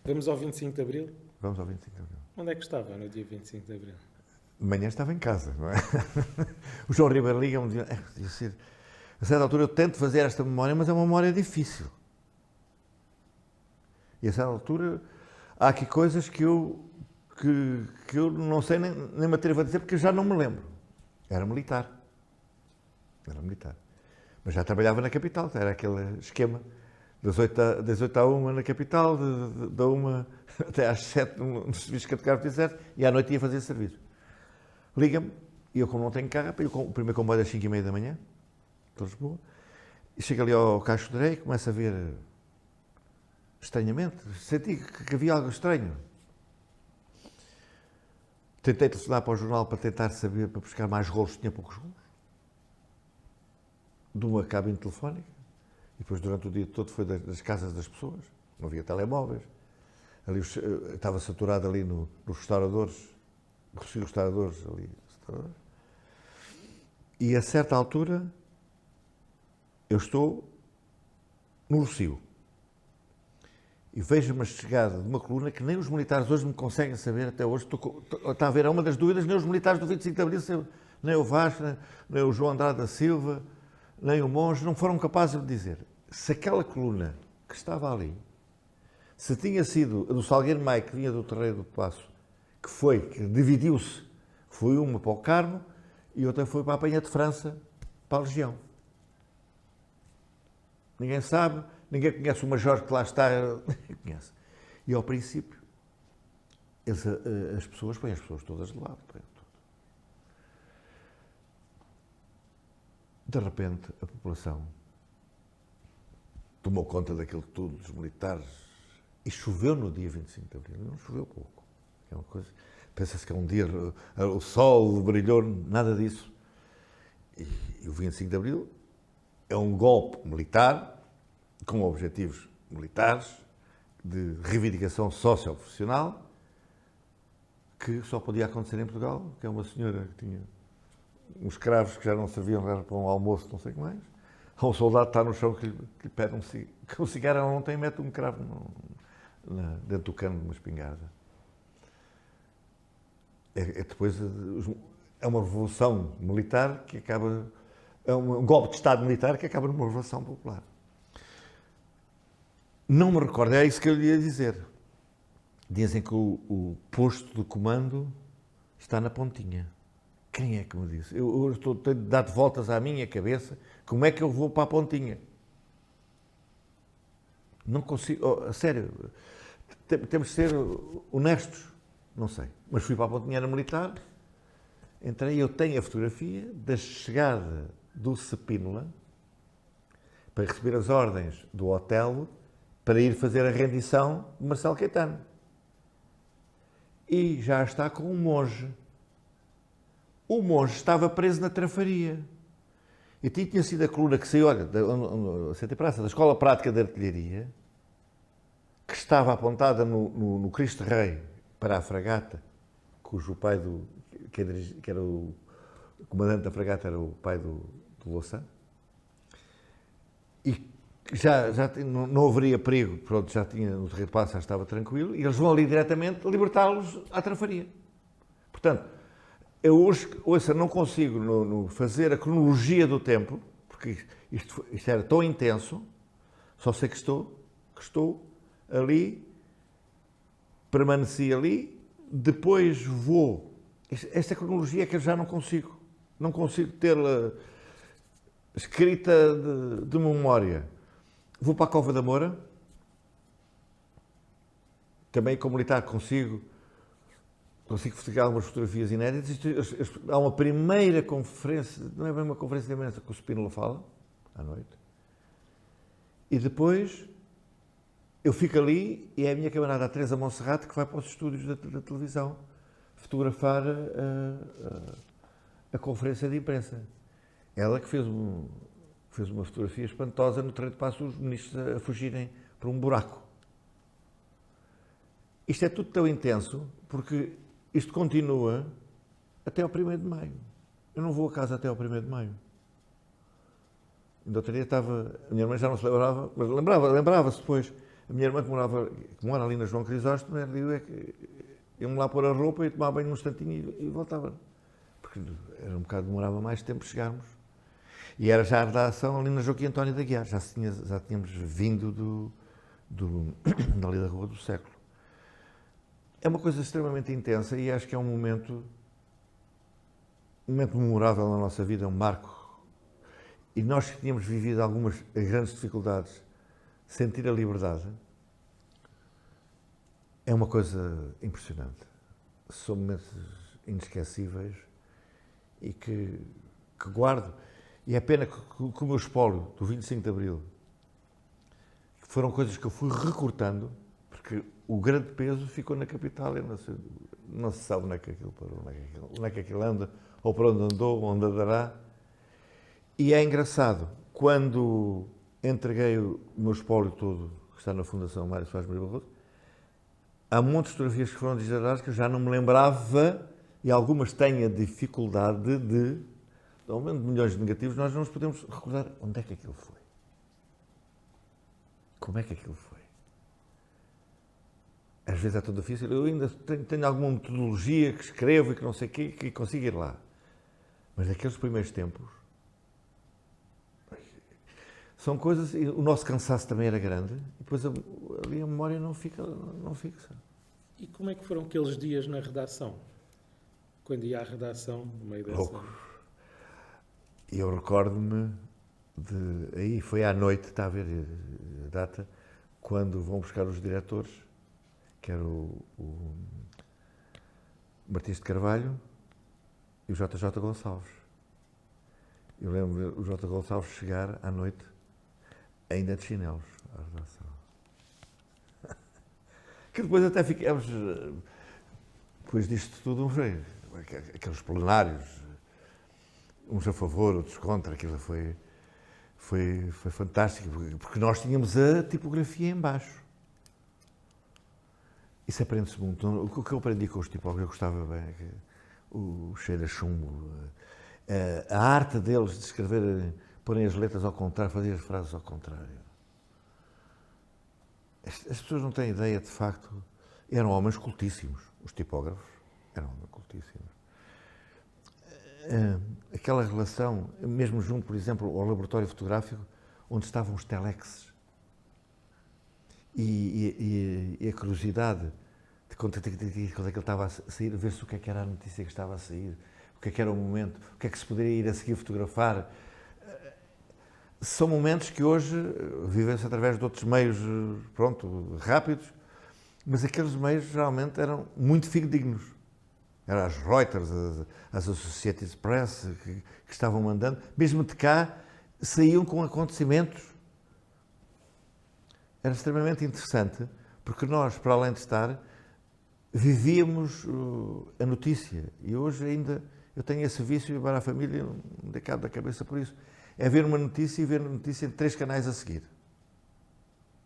Vamos ao 25 de Abril? Vamos ao 25 de Abril. Onde é que estava no dia 25 de Abril? De manhã estava em casa, não é? O João Ribeiro liga-me e diz, a certa altura eu tento fazer esta memória, mas é uma memória difícil. E a certa altura há aqui coisas que eu não sei nem me atrevo a dizer porque eu já não me lembro. Era militar. Mas já trabalhava na capital, era aquele esquema das 8 à 1 na capital, da 1 até às 7 no serviço categórico de exército, e à noite ia fazer serviço. Liga-me, e eu como não tenho carro, o primeiro comboio das 5h30 da manhã, de Lisboa, e chego ali ao Caixo de Rei, começo a ver estranhamente, senti que havia algo estranho. Tentei telefonar para o jornal para tentar saber, para buscar mais rolos, tinha poucos rolos, de uma cabine telefónica, e depois durante o dia todo foi das casas das pessoas, não havia telemóveis, ali estava saturado ali nos restauradores, ali, e a certa altura eu estou no Rossio e vejo uma chegada de uma coluna que nem os militares hoje me conseguem saber até hoje. Está a ver, é uma das dúvidas, nem os militares do 25 de Abril, nem o Vasco, nem o João Andrade da Silva, nem o Monge, não foram capazes de dizer se aquela coluna que estava ali, se tinha sido a do Salgueiro Maia, que vinha do Terreiro do Paço, que dividiu-se, foi uma para o Carmo e outra foi para a Penha de França, para a Legião. Ninguém sabe, ninguém conhece o major que lá está, ninguém conhece. E ao princípio, as pessoas põem as pessoas todas de lado. De repente, a população tomou conta daquilo tudo, dos militares, e choveu no dia 25 de Abril. Não choveu pouco. É uma coisa, pensa-se que é um dia, o sol brilhou, nada disso. E o 25 de Abril é um golpe militar, com objetivos militares, de reivindicação socioprofissional, que só podia acontecer em Portugal, que é uma senhora que tinha uns escravos que já não serviam para um almoço, não sei o que mais. Há um soldado que está no chão que lhe pede um cigarro, ela não tem, mete um cravo dentro do cano de uma espingarda. Depois é uma revolução militar que acaba, é um golpe de Estado militar que acaba numa revolução popular. Não me recordo, é isso que eu lhe ia dizer. Dizem que o posto de comando está na Pontinha. Quem é que me disse? Eu estou a dar de voltas à minha cabeça. Como é que eu vou para a Pontinha? Não consigo, a sério, temos de ser honestos. Não sei, mas fui para a Pontinha, era militar, entrei, eu tenho a fotografia da chegada do Cepínola para receber as ordens do Otelo para ir fazer a rendição de Marcelo Caetano. E já está com um monge. O monge estava preso na trafaria. E tinha sido a coluna que saiu, olha, da Praça, da Escola Prática de Artilharia, que estava apontada no Cristo Rei para a fragata, cujo pai que era o comandante da fragata era o pai do Louçã, e já não haveria perigo, pronto, já tinha no Terreiro de Paço, já estava tranquilo, e eles vão ali diretamente libertá-los à trafaria. Portanto, eu hoje não consigo fazer a cronologia do tempo, porque isto era tão intenso, só sei que estou ali, permaneci ali, depois vou. Esta cronologia é que eu já não consigo tê-la escrita de memória. Vou para a Cova da Moura, também como militar consigo fotografar algumas fotografias inéditas. Há uma primeira conferência, não é bem uma conferência de imprensa, que o Cepínola fala, à noite, e depois eu fico ali e é a minha camarada a Teresa Monserrate que vai para os estúdios da televisão fotografar a conferência de imprensa. Ela que fez uma fotografia espantosa no Terreiro de Paço, os ministros a fugirem por um buraco. Isto é tudo tão intenso, porque isto continua até ao 1º de maio. Eu não vou a casa até ao 1º de maio. Ainda outro dia estava, a minha irmã já não se lembrava, mas lembrava-se depois, A minha irmã, que mora ali na João Crisóstomo, ia-me lá pôr a roupa e tomar banho um instantinho e voltava. Porque era um bocado, demorava mais tempo chegarmos. E era já a redação ali na Joaquim António da Guiar, já tínhamos vindo dali da Rua do Século. É uma coisa extremamente intensa e acho que é um momento memorável na nossa vida, é um marco. E nós que tínhamos vivido algumas grandes dificuldades, sentir a liberdade é uma coisa impressionante. São momentos inesquecíveis e que guardo. E é pena que o meu espólio do 25 de Abril foram coisas que eu fui recortando, porque o grande peso ficou na capital e não se sabe onde é que aquilo parou, onde é que aquilo anda, ou para onde andou, onde andará. E é engraçado, quando entreguei o meu espólio todo, que está na Fundação Mário Soares Maria Barroso, há muitas fotografias que foram digitalizadas que eu já não me lembrava, e algumas têm a dificuldade de aumento de milhões de negativos, nós não nos podemos recordar onde é que aquilo foi. Como é que aquilo foi? Às vezes é tão difícil. Eu ainda tenho alguma metodologia que escrevo e que não sei o quê, que consigo ir lá. Mas naqueles primeiros tempos, são coisas... O nosso cansaço também era grande, e depois ali a memória não fixa. E como é que foram aqueles dias na redação? Quando ia à redação, no meio dessa... Loucos. E eu recordo-me aí foi à noite, está a ver a data, quando vão buscar os diretores, que era o Martins de Carvalho e o JJ Gonçalves. Eu lembro o JJ Gonçalves chegar à noite, ainda de chinelos, à redação. Que depois até ficamos, depois disto tudo, aqueles plenários, uns a favor, outros contra, aquilo foi fantástico, porque nós tínhamos a tipografia em baixo. Isso aprende-se muito. O que eu aprendi com os tipógrafos, eu gostava bem, o cheiro a chumbo, a arte deles de escrever, porem as letras ao contrário, fazer as frases ao contrário. As pessoas não têm ideia, de facto, eram homens cultíssimos, os tipógrafos, eram homens cultíssimos. Aquela relação, mesmo junto, por exemplo, ao laboratório fotográfico, onde estavam os telexes. E a curiosidade de quando é que ele estava a sair, ver se o que é que era a notícia que estava a sair, o que é que era o momento, o que é que se poderia ir a seguir fotografar. São momentos que hoje vivem-se através de outros meios, pronto, rápidos, mas aqueles meios geralmente eram muito fidedignos. Eram as Reuters, as Associated Press que estavam mandando, mesmo de cá, saíam com acontecimentos. Era extremamente interessante, porque nós, para além de estar, vivíamos a notícia. E hoje ainda eu tenho esse vício, embora a família me dê cabo da cabeça por isso. É ver uma notícia e ver a notícia em 3 canais a seguir.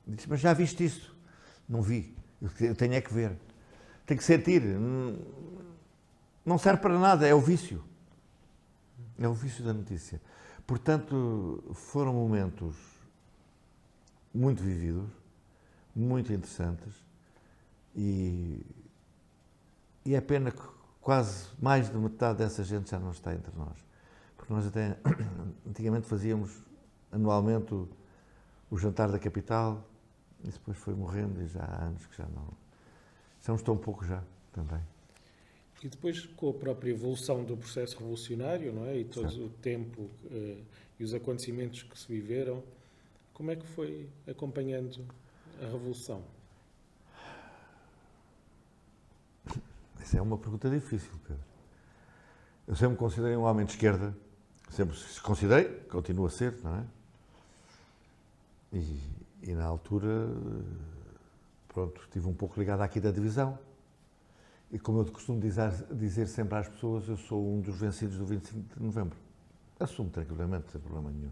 Diz, mas já viste isso? Não vi. Eu tenho é que ver. Tenho que sentir. Não serve para nada, é o vício. É o vício da notícia. Portanto, foram momentos muito vividos, muito interessantes, e é pena que quase mais de metade dessa gente já não está entre nós. Porque nós até antigamente fazíamos anualmente o jantar da capital, e depois foi morrendo, e já há anos que já não. Somos tão poucos já, também. E depois, com a própria evolução do processo revolucionário, não é? E todo o tempo e os acontecimentos que se viveram, como é que foi acompanhando a Revolução? Essa é uma pergunta difícil, Pedro. Eu sempre me considerei um homem de esquerda, sempre se considerei, continuo a ser, não é? E na altura, pronto, estive um pouco ligado à quinta divisão. E como eu costumo dizer sempre às pessoas, eu sou um dos vencidos do 25 de novembro. Assumo tranquilamente, sem problema nenhum.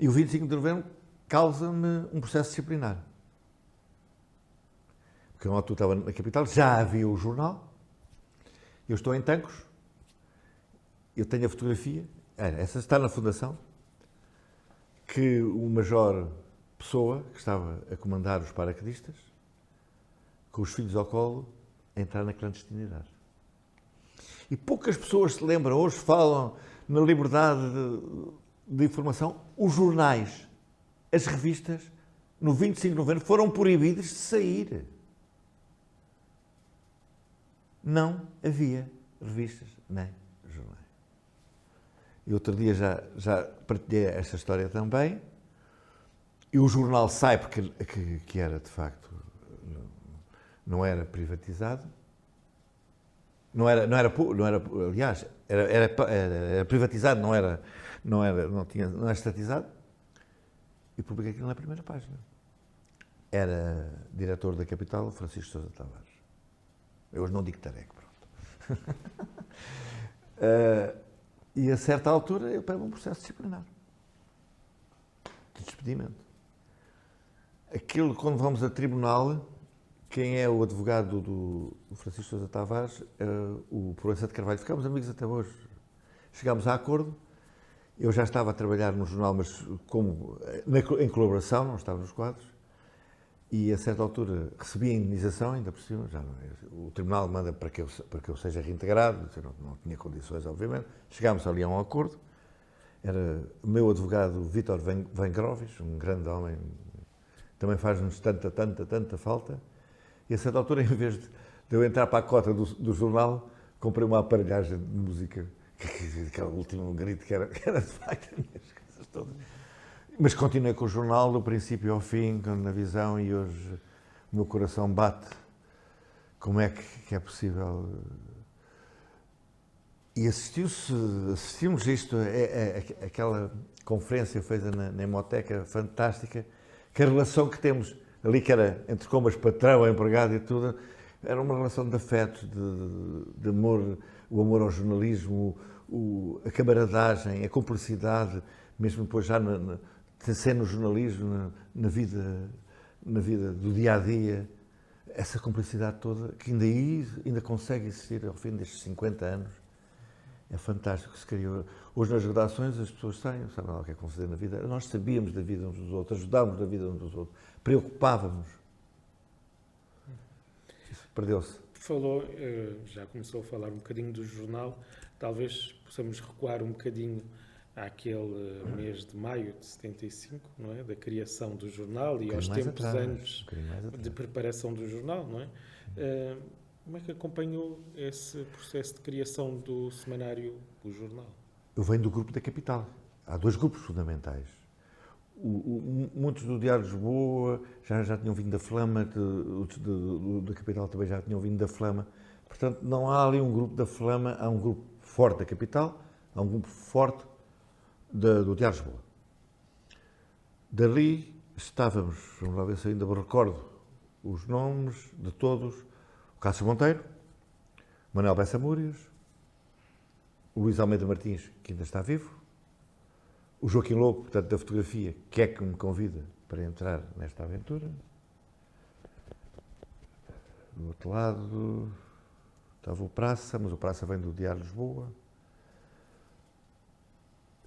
E o 25 de novembro causa-me um processo disciplinar. Porque eu estava na capital, já havia o jornal, eu estou em Tancos, eu tenho a fotografia, essa está na Fundação, que o Major pessoa que estava a comandar os paraquedistas, com os filhos ao colo, a entrar na clandestinidade. E poucas pessoas se lembram, hoje falam na liberdade de informação. Os jornais, as revistas, no 25 de novembro, foram proibidos de sair. Não havia revistas nem jornais. E outro dia já partilhei esta história também. E o jornal sai, porque que era, de facto, não era privatizado. Não era, aliás, era privatizado, não era estatizado. E publiquei aquilo na primeira página. Era diretor da Capital, Francisco Sousa Tavares. Eu hoje não digo tareco, pronto. E a certa altura eu pego um processo disciplinar de despedimento. Aquilo, quando vamos a tribunal, quem é o advogado do Francisco Sousa Tavares é o Proença de Carvalho. Ficámos amigos até hoje. Chegámos a acordo. Eu já estava a trabalhar no jornal, mas em colaboração, não estava nos quadros. E a certa altura recebi a indenização, ainda por cima. O tribunal manda para que eu seja reintegrado. Eu não tinha condições, obviamente. Chegámos ali a um acordo. Era o meu advogado Vítor Van Grovis, um grande homem. Também faz-nos tanta falta. E a certa altura, em vez de eu entrar para a cota do jornal, comprei uma aparelhagem de música, aquele último grito que era de facto as minhas coisas todas. Mas continuei com o jornal do princípio ao fim, na visão, e hoje o meu coração bate. Como é que é possível? E assistimos isto, aquela conferência feita na Hemoteca, fantástica, que a relação que temos ali, que era entre comas patrão, empregado e tudo, era uma relação de afetos, de amor, o amor ao jornalismo, a camaradagem, a cumplicidade, mesmo depois já sem no jornalismo, na vida do dia-a-dia, essa cumplicidade toda, que ainda consegue existir ao fim destes 50 anos, é fantástico que se criou. Hoje nas redações as pessoas sabem lá o que é que vão fazer na vida. Nós sabíamos da vida uns dos outros, ajudávamos da vida uns dos outros, preocupávamos. Isso perdeu-se. Falou, já começou a falar um bocadinho do jornal, talvez possamos recuar um bocadinho àquele mês de maio de 75, não é? Da criação do jornal e aos tempos antes de preparação do jornal, não é? Como é que acompanhou esse processo de criação do semanário, o jornal? Eu venho do grupo da Capital. Há dois grupos fundamentais. Muitos do Diário de Lisboa já tinham vindo da Flama, da Capital também já tinham vindo da Flama. Portanto, não há ali um grupo da Flama, há um grupo forte da Capital, há um grupo forte do Diário de Lisboa. Dali estávamos, vamos lá ver se ainda me recordo os nomes de todos: o Cássio Monteiro, Manuel Bessa Múrias, o Luís Almeida Martins, que ainda está vivo, o Joaquim Lobo, portanto, da fotografia, que é que me convida para entrar nesta aventura. Do outro lado estava o Praça, mas o Praça vem do Diário de Lisboa.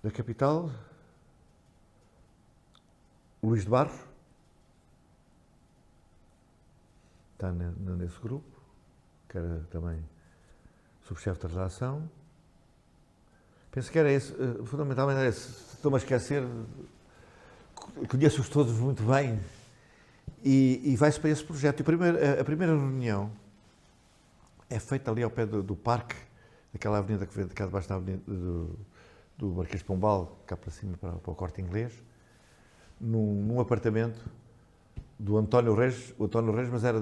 Da Capital, o Luís de Barros, está nesse grupo, que era também subchefe da redação. Penso que era esse, fundamentalmente era esse. Estou-me a esquecer, conheço-os todos muito bem e vai-se para esse projeto. E a primeira reunião é feita ali ao pé do parque, daquela avenida que vem de cá debaixo da avenida do Marquês de Pombal, cá para cima, para o Corte Inglês, num apartamento do António Reis, mas era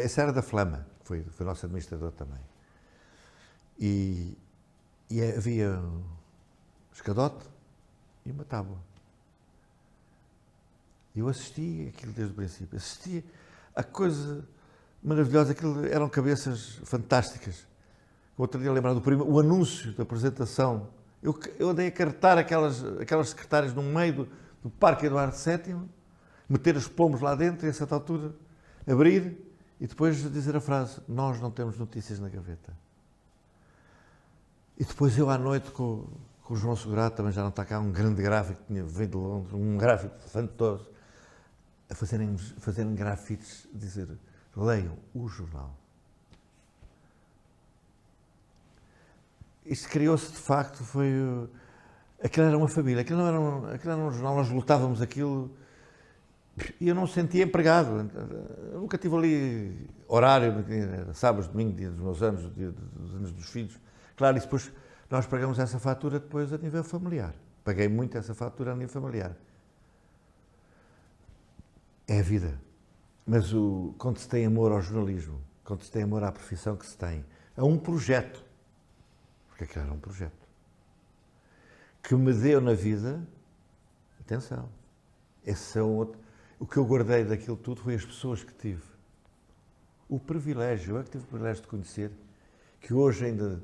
esse era da Flama, foi nosso administrador também. E havia um escadote e uma tábua. Eu assisti aquilo desde o princípio, assisti a coisa maravilhosa, aquilo eram cabeças fantásticas. Outro dia lembrar o anúncio da apresentação. Eu andei a carretar aquelas secretárias no meio do Parque Eduardo VII, meter os pomos lá dentro e a certa altura abrir e depois dizer a frase: nós não temos notícias na gaveta. E depois eu à noite com com o João Segurado, também já não está cá, um grande gráfico que tinha vindo de Londres, um gráfico fantoso, a fazerem grafites, dizer, leiam o jornal. Isto criou-se, de facto, aquilo era uma família, aquilo era um jornal, nós lutávamos aquilo e eu não me sentia empregado. Eu nunca tive ali horário, era sábado, domingo, dia dos meus anos, dia dos anos dos filhos. Claro, e depois nós pagamos essa fatura depois a nível familiar. Paguei muito essa fatura a nível familiar. É a vida. Mas quando se tem amor ao jornalismo, quando se tem amor à profissão que se tem, a um projeto, porque aquilo era um projeto, que me deu na vida, atenção, o que eu guardei daquilo tudo foi as pessoas que tive. O privilégio, eu é que tive o privilégio de conhecer, que hoje ainda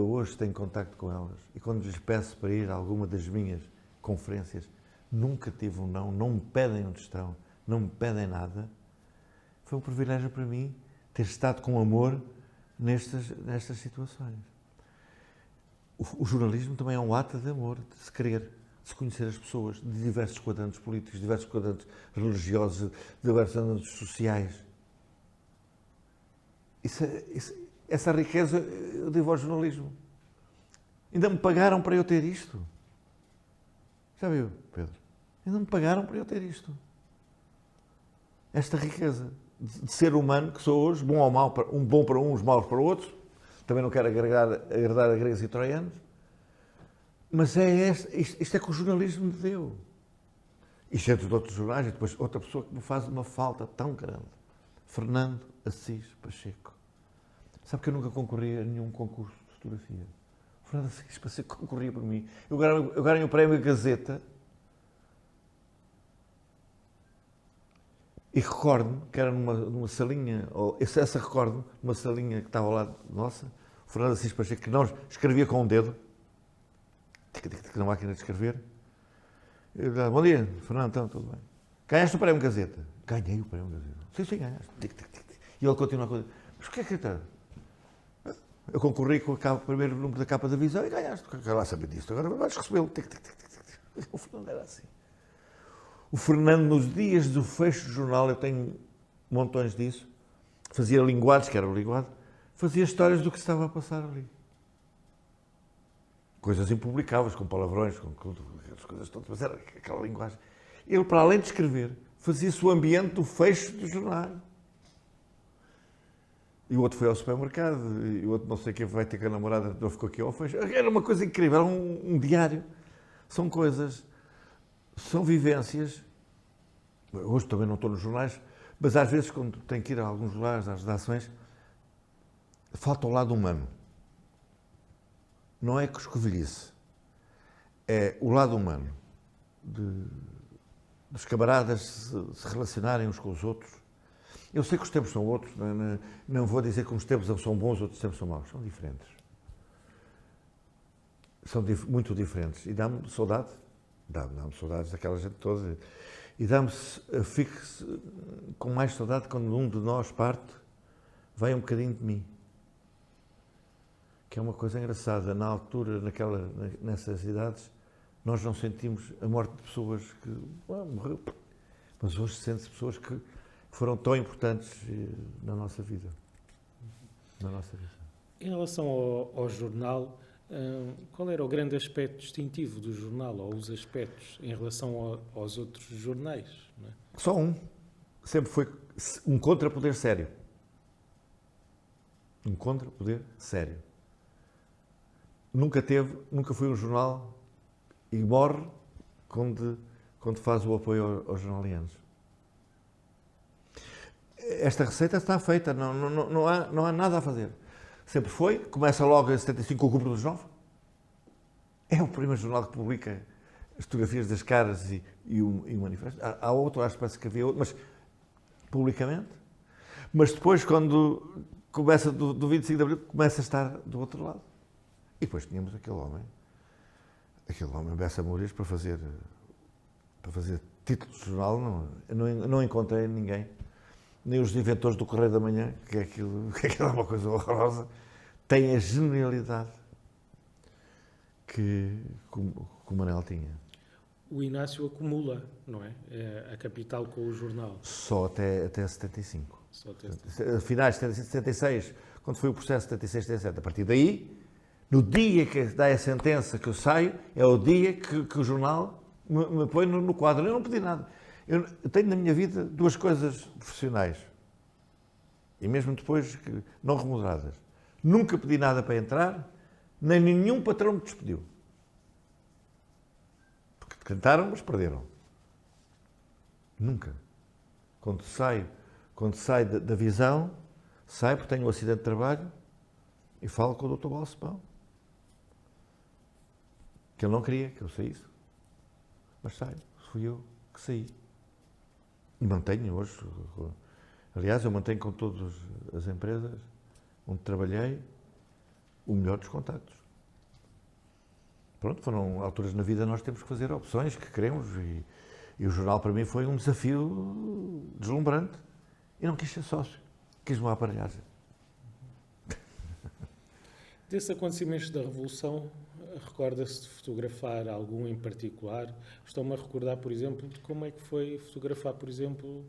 hoje tenho contacto com elas, e quando lhes peço para ir a alguma das minhas conferências, nunca tive um não me pedem onde estão, não me pedem nada. Foi um privilégio para mim ter estado com amor nestas situações. O jornalismo também é um ato de amor, de se querer, de se conhecer as pessoas, de diversos quadrantes políticos, de diversos quadrantes religiosos, de diversos quadrantes sociais. Essa riqueza eu devo ao jornalismo. Ainda me pagaram para eu ter isto. Já viu, Pedro? Ainda me pagaram para eu ter isto. Esta riqueza de ser humano que sou hoje, bom ou mau, bom para uns, maus para outros. Também não quero agradar a gregos e troianos. Mas isto é que o jornalismo me deu. Isto entre outros jornais, e depois outra pessoa que me faz uma falta tão grande. Fernando Assis Pacheco. Sabe que eu nunca concorri a nenhum concurso de fotografia. Fernando Assis Pacheco concorria por mim. Eu ganhei o prémio Gazeta. E recordo-me que era numa salinha, essa recordo-me, numa salinha que estava ao lado nossa, o Fernando Assis Pacheco, que não escrevia com um dedo, na máquina de escrever. Eu disse, bom dia, Fernando, então, tudo bem. Ganhaste o prémio Gazeta? Ganhei o prémio Gazeta. Sim, ganhaste. E ele continua a coisa. Mas o que é que está? Eu concorri com o primeiro número da capa da Visão e ganhaste. Quero lá saber disso. Agora vais recebê-lo. O Fernando era assim. O Fernando, nos dias do fecho do jornal, eu tenho montões disso, fazia linguados, que era o linguado, fazia histórias do que estava a passar ali. Coisas impublicáveis, com palavrões, com as coisas todas, mas era aquela linguagem. Ele, para além de escrever, fazia-se o ambiente do fecho do jornal. E o outro foi ao supermercado, e o outro não sei quem vai ter com a namorada, não ficou aqui ao fecho. Era uma coisa incrível, era um diário. São coisas... São vivências, hoje também não estou nos jornais, mas às vezes quando tenho que ir a alguns jornais, às redações, falta o lado humano. Não é coscovilhice, é o lado humano, dos camaradas se relacionarem uns com os outros. Eu sei que os tempos são outros, não vou dizer que uns tempos são bons, outros tempos são maus, são diferentes. São muito diferentes e dá-me saudade. Dá-me saudades daquela gente toda. E fico com mais saudade quando um de nós parte, vem um bocadinho de mim. Que é uma coisa engraçada. Na altura, nessas idades, nós não sentimos a morte de pessoas que morreu. Mas hoje sente-se pessoas que foram tão importantes na nossa vida. Em relação ao jornal, qual era o grande aspecto distintivo do jornal, ou os aspectos, em relação aos outros jornais? Não é? Só um. Sempre foi um contrapoder sério. Um contrapoder sério. Nunca foi um jornal e morre quando faz o apoio aos jornalianos. Esta receita está feita, não há nada a fazer. Sempre foi, começa logo em 75 com o Cúpula dos 9. É o primeiro jornal que publica as fotografias das caras e o manifesto. Há outro, acho que parece que havia outro, mas publicamente. Mas depois, quando começa do 25 de Abril, começa a estar do outro lado. E depois tínhamos aquele homem, Bessa Mourias, para fazer títulos de jornal, não encontrei ninguém. Nem os inventores do Correio da Manhã, que é uma coisa horrorosa, têm a genialidade que o Manel tinha. O Inácio acumula, não é? A capital com o jornal. Só até 75. Só até Finais de 76, quando foi o processo de 76, 77. A partir daí, no dia que dá a sentença que eu saio, é o dia que o jornal me põe no quadro. Eu não pedi nada. Eu tenho na minha vida duas coisas profissionais. E mesmo depois, não remuneradas. Nunca pedi nada para entrar, nem nenhum patrão me despediu. Porque cantaram, mas perderam. Nunca. Quando saio da visão, saio porque tenho um acidente de trabalho e falo com o Dr. Balsemão. Que ele não queria que eu saísse. Mas saio. Fui eu que saí. E mantenho hoje. Aliás, eu mantenho com todas as empresas onde trabalhei o melhor dos contactos. Pronto, foram alturas na vida nós temos que fazer opções que queremos e o jornal para mim foi um desafio deslumbrante. E não quis ser sócio, quis uma aparelhagem. Desses acontecimentos da Revolução, recorda-se de fotografar algum em particular? Estou-me a recordar, por exemplo, de como é que foi fotografar, por exemplo,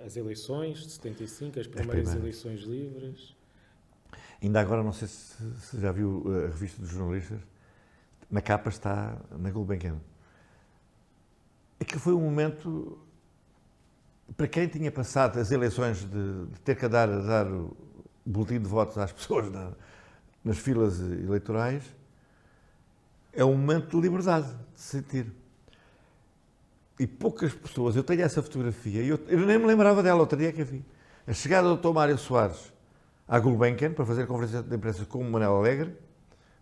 as eleições de 75, as primeiras eleições livres. Ainda agora, não sei se já viu a revista dos jornalistas, na capa está na Gulbenkian. Aquilo foi um momento, para quem tinha passado as eleições de ter que dar o boletim de votos às pessoas nas filas eleitorais, é um momento de liberdade, de sentir. E poucas pessoas, eu tenho essa fotografia, eu nem me lembrava dela, outro dia que a vi. A chegada do Dr. Mário Soares à Gulbenkian, para fazer conferência de imprensa com o Manuel Alegre,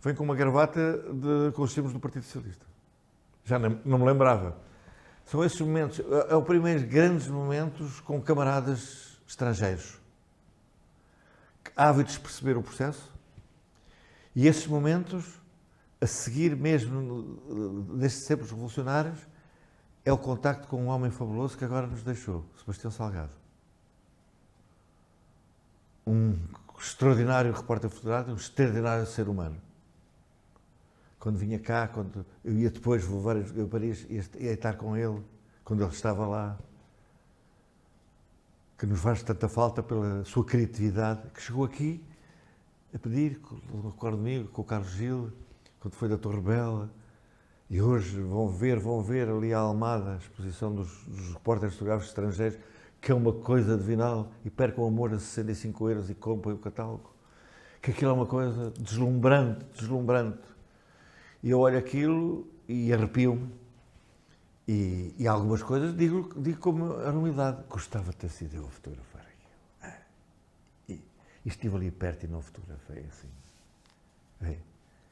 vem com uma gravata com os símbolos do Partido Socialista. Já não me lembrava. São esses momentos, é os primeiros grandes momentos com camaradas estrangeiros, ávidos de perceber o processo, e esses momentos, a seguir mesmo destes tempos revolucionários, é o contacto com um homem fabuloso que agora nos deixou, Sebastião Salgado. Um extraordinário repórter fotográfico, um extraordinário ser humano. Quando vinha cá, quando eu ia depois, vou a Paris, ia estar com ele, quando ele estava lá, que nos faz tanta falta pela sua criatividade, que chegou aqui a pedir, recordo comigo, com o Carlos Gil, quando foi da Torre Bela, e hoje vão ver ali a Almada, a exposição dos repórteres fotográficos estrangeiros, que é uma coisa divinal, e percam o amor a 65 euros e comprem o catálogo. Que aquilo é uma coisa deslumbrante, deslumbrante. E eu olho aquilo e arrepio-me. E algumas coisas digo como a humildade. Gostava de ter sido eu a fotografar aquilo. E estive ali perto e não fotografei assim.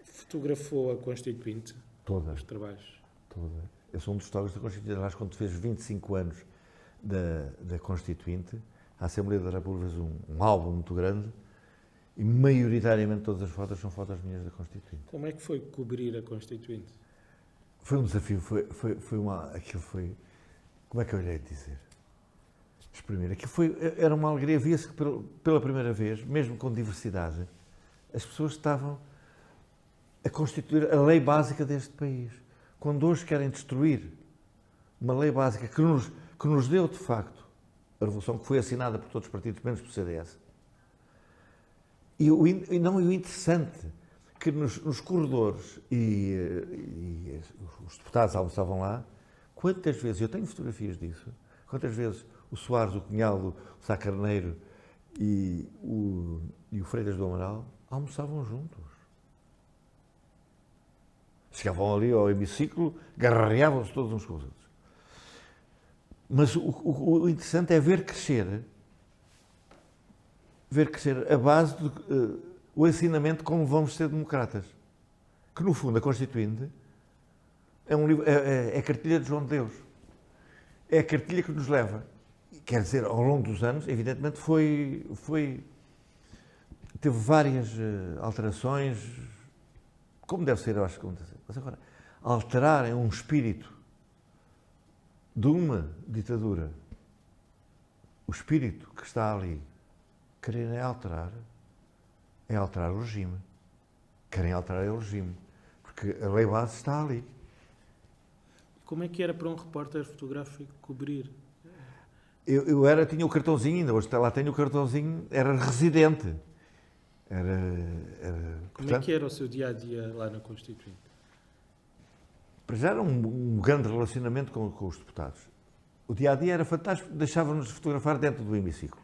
Fotografou a Constituinte? Toda. Os trabalhos? Toda. Eu sou um dos fotógrafos da Constituinte. Aliás, quando fez 25 anos da Constituinte, a Assembleia da República fez um álbum muito grande e maioritariamente todas as fotos são fotos minhas da Constituinte. Como é que foi cobrir a Constituinte? Foi um desafio, aquilo foi, como é que eu lhe hei de dizer? Exprimir. Era uma alegria, via-se que pela primeira vez, mesmo com diversidade, as pessoas estavam a constituir a lei básica deste país. Quando hoje querem destruir uma lei básica que nos deu, de facto, a Revolução, que foi assinada por todos os partidos, menos pelo CDS. E o interessante, que nos corredores e os deputados almoçavam lá, quantas vezes, eu tenho fotografias disso, quantas vezes o Soares, o Cunhal, o Sá Carneiro e o Freitas do Amaral almoçavam juntos. Chegavam ali ao hemiciclo, garreavam-se todos uns com os outros. Mas o interessante é ver crescer a base o ensinamento de como vamos ser democratas. Que, no fundo, a Constituinte é um livro, é a cartilha de João de Deus. É a cartilha que nos leva. Quer dizer, ao longo dos anos, evidentemente, teve várias alterações, como deve ser, eu acho que como deve ser. Mas agora, alterarem um espírito de uma ditadura, o espírito que está ali, quererem alterar o regime. Querem alterar o regime. Porque porque a lei base está ali. Como é que era para um repórter fotográfico cobrir? Eu tinha o cartãozinho, ainda hoje lá tenho o cartãozinho, era residente. Como é que era o seu dia-a-dia lá na Constituinte? Para já era um grande relacionamento com os deputados. O dia-a-dia era fantástico, deixávamos-nos fotografar dentro do hemiciclo.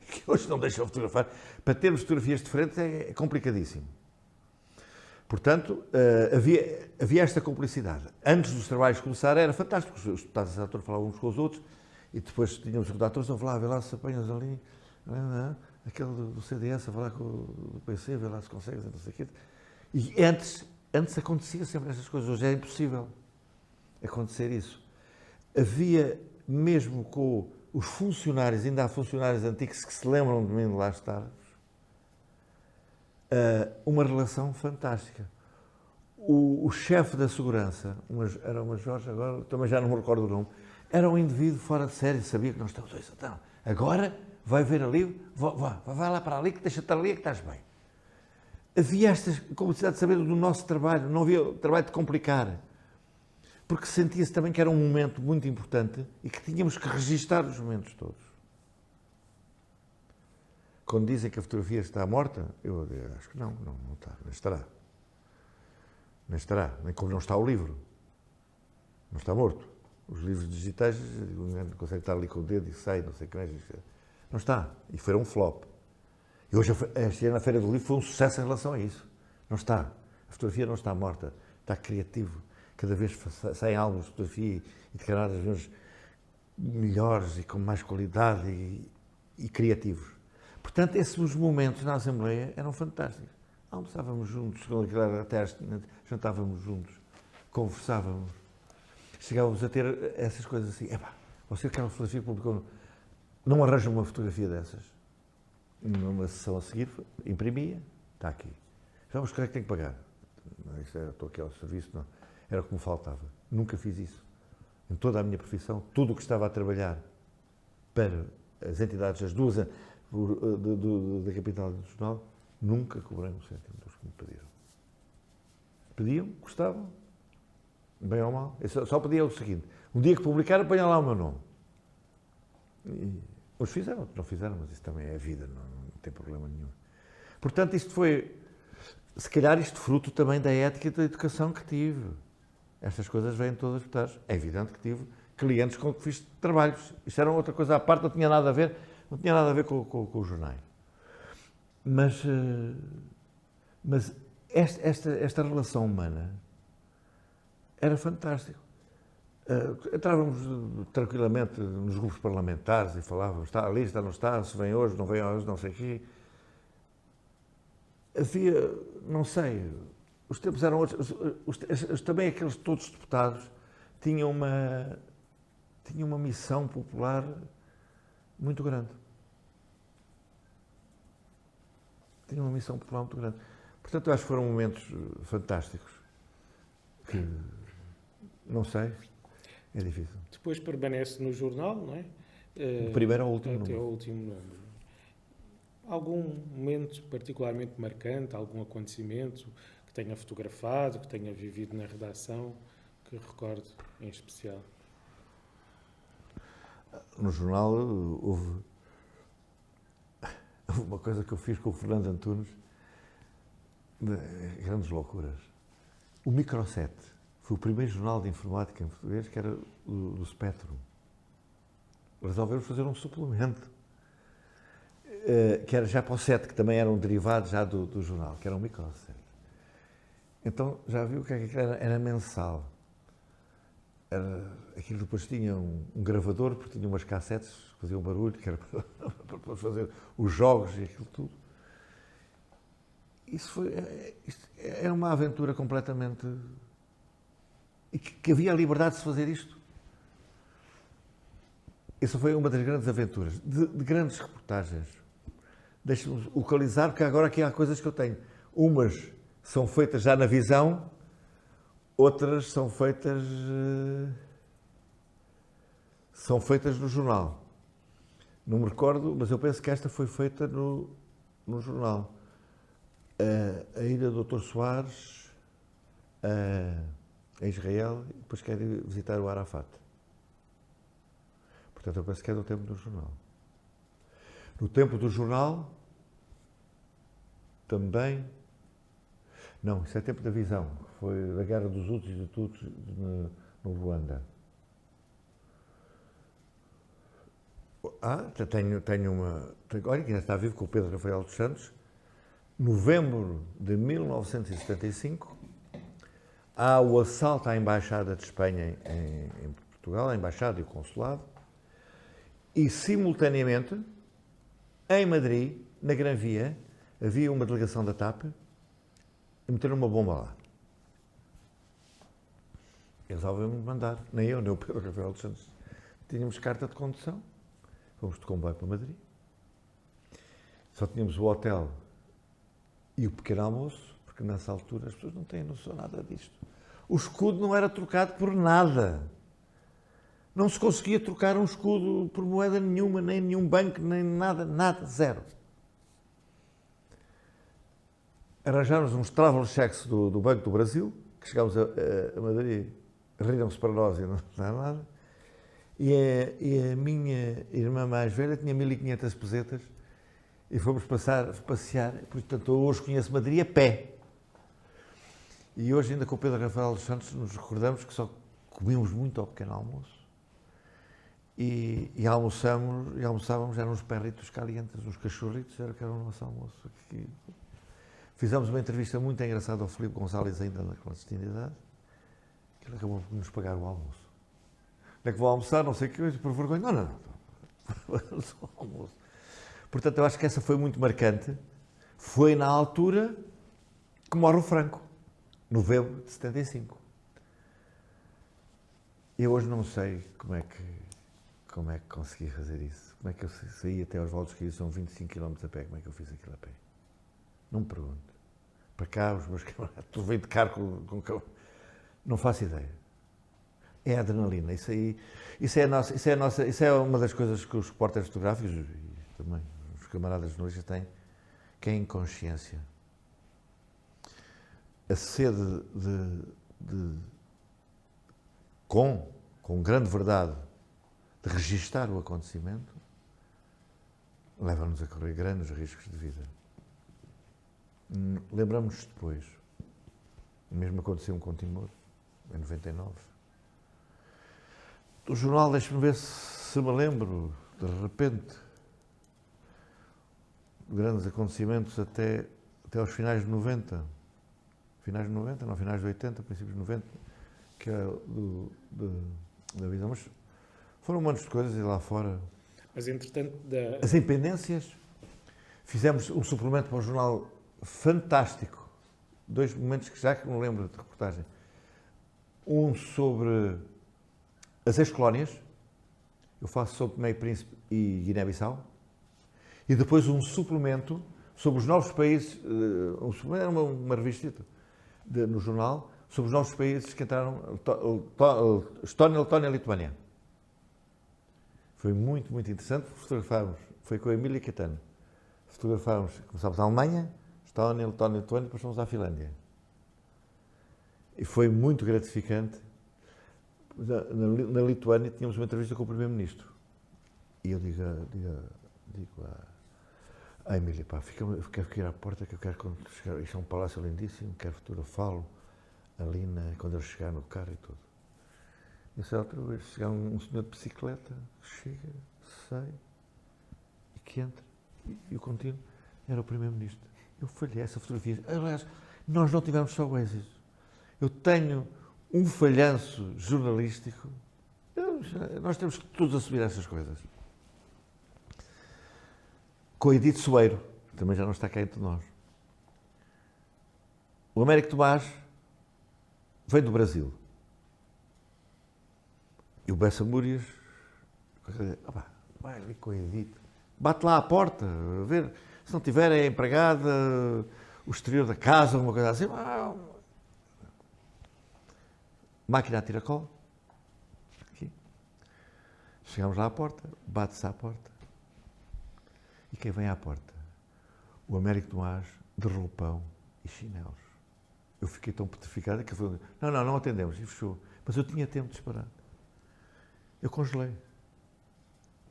Que hoje não deixam fotografar. Para termos fotografias diferentes é complicadíssimo. Portanto, havia esta cumplicidade. Antes dos trabalhos começar era fantástico. Os deputados e os atores falavam uns com os outros e depois tínhamos os redatores a falar, vê lá se apanhas ali, aquele do CDS a falar com o do PC, vê lá se consegues, não sei o quê. E antes acontecia sempre essas coisas. Hoje é impossível acontecer isso. Havia, mesmo com os funcionários, ainda há funcionários antigos que se lembram de mim de lá estar, uma relação fantástica. O chefe da segurança, era o Major, agora também já não me recordo o nome, era um indivíduo fora de série, sabia que nós estamos dois. Então, agora vai ver ali, vai lá para ali, que deixa estar ali, é que estás bem. Havia esta complicidade de saber do nosso trabalho, não havia trabalho de complicar. Porque sentia-se também que era um momento muito importante e que tínhamos que registar os momentos todos. Quando dizem que a fotografia está morta, eu acho que não está, nem estará. Nem estará, nem como não está o livro. Não está morto. Os livros digitais, não consegue estar ali com o dedo e sai, não sei o que mais. Não está. E foi um flop. E hoje, este ano, na Feira do Livro, foi um sucesso em relação a isso. Não está. A fotografia não está morta. Está criativo. Cada vez saem álbuns de fotografia e de cada vez melhores e com mais qualidade e criativos. Portanto, esses momentos na Assembleia eram fantásticos. Almoçávamos juntos, até jantávamos juntos, conversávamos. Chegávamos a ter essas coisas assim. Você quer uma fotografia que publicou? Não arranja uma fotografia dessas. Numa sessão a seguir, imprimia, está aqui. Vamos, quanto é que tem que pagar? Estou aqui ao serviço, não. Era o que me faltava. Nunca fiz isso. Em toda a minha profissão, tudo o que estava a trabalhar para as entidades, as duas da capital e do jornal, nunca cobrei um cêntimo dos que me pediram. Pediam, gostavam, bem ou mal. Eu só pedia o seguinte: um dia que publicar, ponha lá o meu nome. E uns fizeram, outros não fizeram, mas isso também é a vida, não tem problema nenhum. Portanto, isto foi, se calhar, fruto também da ética e da educação que tive. Estas coisas vêm todas portadas. É evidente que tive clientes com que fiz trabalhos. Isto era outra coisa à parte, não tinha nada a ver com os jornais. Mas esta relação humana era fantástica. Entrávamos tranquilamente nos grupos parlamentares e falávamos, está ali, está, não está, se vem hoje, não sei o quê. Havia, não sei, os tempos eram outros. Também aqueles todos deputados tinham uma missão popular muito grande. Tinham uma missão popular muito grande. Portanto, eu acho que foram momentos fantásticos. Que, não sei, é difícil. Depois permanece no jornal, não é? Do primeiro ao último até número. ao último número. Algum momento particularmente marcante, algum acontecimento que tenha fotografado, que tenha vivido na redação, que recorde em especial? No jornal houve uma coisa que eu fiz com o Fernando Antunes, de grandes loucuras. O Microset foi o primeiro jornal de informática em português, que era do Spectrum. Resolvemos fazer um suplemento, que era já para o 7, que também era um derivado já do jornal, que era um Microset. Então, já viu o que é que era? Era mensal. Aquilo depois tinha um gravador, porque tinha umas cassetes que faziam barulho, que era para fazer os jogos e aquilo tudo. Isto é uma aventura completamente... E que havia a liberdade de se fazer isto. Essa foi uma das grandes aventuras, de grandes reportagens. Deixe-me localizar, porque agora aqui há coisas que eu tenho. Umas são feitas já na visão, outras são feitas no jornal. Não me recordo, mas eu penso que esta foi feita no jornal. A Ilha do Dr. Soares, a Israel e depois quer ir visitar o Arafat. Portanto, eu penso que é do tempo do jornal. No tempo do jornal, também... Não, isso é tempo da visão. Foi a guerra dos Hutus e dos Tutsis no Ruanda. Olha, que ainda está vivo com o Pedro Rafael dos Santos. Novembro de 1975, há o assalto à Embaixada de Espanha em Portugal, a Embaixada e o Consulado, e simultaneamente, em Madrid, na Gran Via, havia uma delegação da TAP e meteram uma bomba lá. Eles obviamente mandaram, nem eu, nem o Pedro Rafael dos Santos, tínhamos carta de condução, fomos de comboio para Madrid, só tínhamos o hotel e o pequeno almoço, porque nessa altura as pessoas não têm noção nada disto. O escudo não era trocado por nada. Não se conseguia trocar um escudo por moeda nenhuma, nem nenhum banco, nem nada, nada, zero. Arranjámos uns travel checks do Banco do Brasil, que chegámos a Madrid, riram-se para nós e não dá nada. E a minha irmã mais velha tinha 1500 pesetas e fomos passear. Portanto, hoje conheço Madrid a pé. E hoje, ainda com o Pedro Rafael dos Santos, nos recordamos que só comíamos muito ao pequeno almoço. E almoçávamos, eram uns perritos calientes, uns cachorritos, era que era o nosso almoço. Fizemos uma entrevista muito engraçada ao Filipe Gonçalves, ainda na clandestinidade, que ele acabou por nos pagar o almoço. Onde é que vou almoçar? Não sei o que, por vergonha. Não. Só almoço. Portanto, eu acho que essa foi muito marcante. Foi na altura que morre o Franco, novembro de 75. Eu hoje não sei como é que consegui fazer isso. Como é que eu saí até aos Valdos que são 25 km a pé, como é que eu fiz aquilo a pé? Não me pergunto. Para cá, os meus camaradas, tu vem de carro com... Não faço ideia. É a adrenalina. Isso é uma das coisas que os repórteres fotográficos e também os camaradas jornalistas têm, que é a inconsciência. A sede com grande verdade, de registar o acontecimento, leva-nos a correr grandes riscos de vida. Lembramos-nos depois. O mesmo aconteceu com Timor, em 99. O jornal, deixa-me ver se me lembro, de repente, grandes acontecimentos até aos finais de 90. Finais de 90, não, finais de 80, princípios de 90, que é da visão. Mas foram um monte de coisas e lá fora. Mas, entretanto... As independências, fizemos um suplemento para o jornal fantástico. 2 momentos que já que me lembro de reportagem. Um sobre as ex-colónias, eu faço sobre Tomé e Príncipe e Guiné-Bissau, e depois um suplemento sobre os novos países, era uma revistita no jornal, sobre os novos países que entraram, Estónia, Letónia e Lituânia. Foi muito, muito interessante, fotografámos, foi com a Emília Catano. Fotografámos, começámos a Alemanha, Estónia, Letónia, Lituânia, depois fomos à Finlândia. E foi muito gratificante. Na Lituânia tínhamos uma entrevista com o Primeiro-Ministro. E eu digo à Emília, pá, quero ir à porta que eu quero quando chegar. Isto é um palácio lindíssimo, quero fotografá-lo ali quando ele chegar no carro e tudo. E nessa altura chega um senhor de bicicleta, chega, sai, e que entra, e o contínuo era o Primeiro-Ministro. Eu falhei essa fotografia. Aliás, nós não tivemos só o êxito. Eu tenho um falhanço jornalístico. Nós temos que todos assumir essas coisas. Com o Edito Soeiro, que também já não está cá entre nós. O Américo Tomás vem do Brasil. E o Bessa Múrias vai ali com o Edito. Bate lá à porta, a ver. Se não tiver, é empregada, o exterior da casa, alguma coisa assim. Máquina a tiracolo. Aqui. Chegamos lá à porta, bate-se à porta. E quem vem à porta? O Américo Tomás, de roupão e chinelos. eu fiquei tão petrificado que foi, não atendemos, e fechou. Mas eu tinha tempo de disparar. Eu congelei.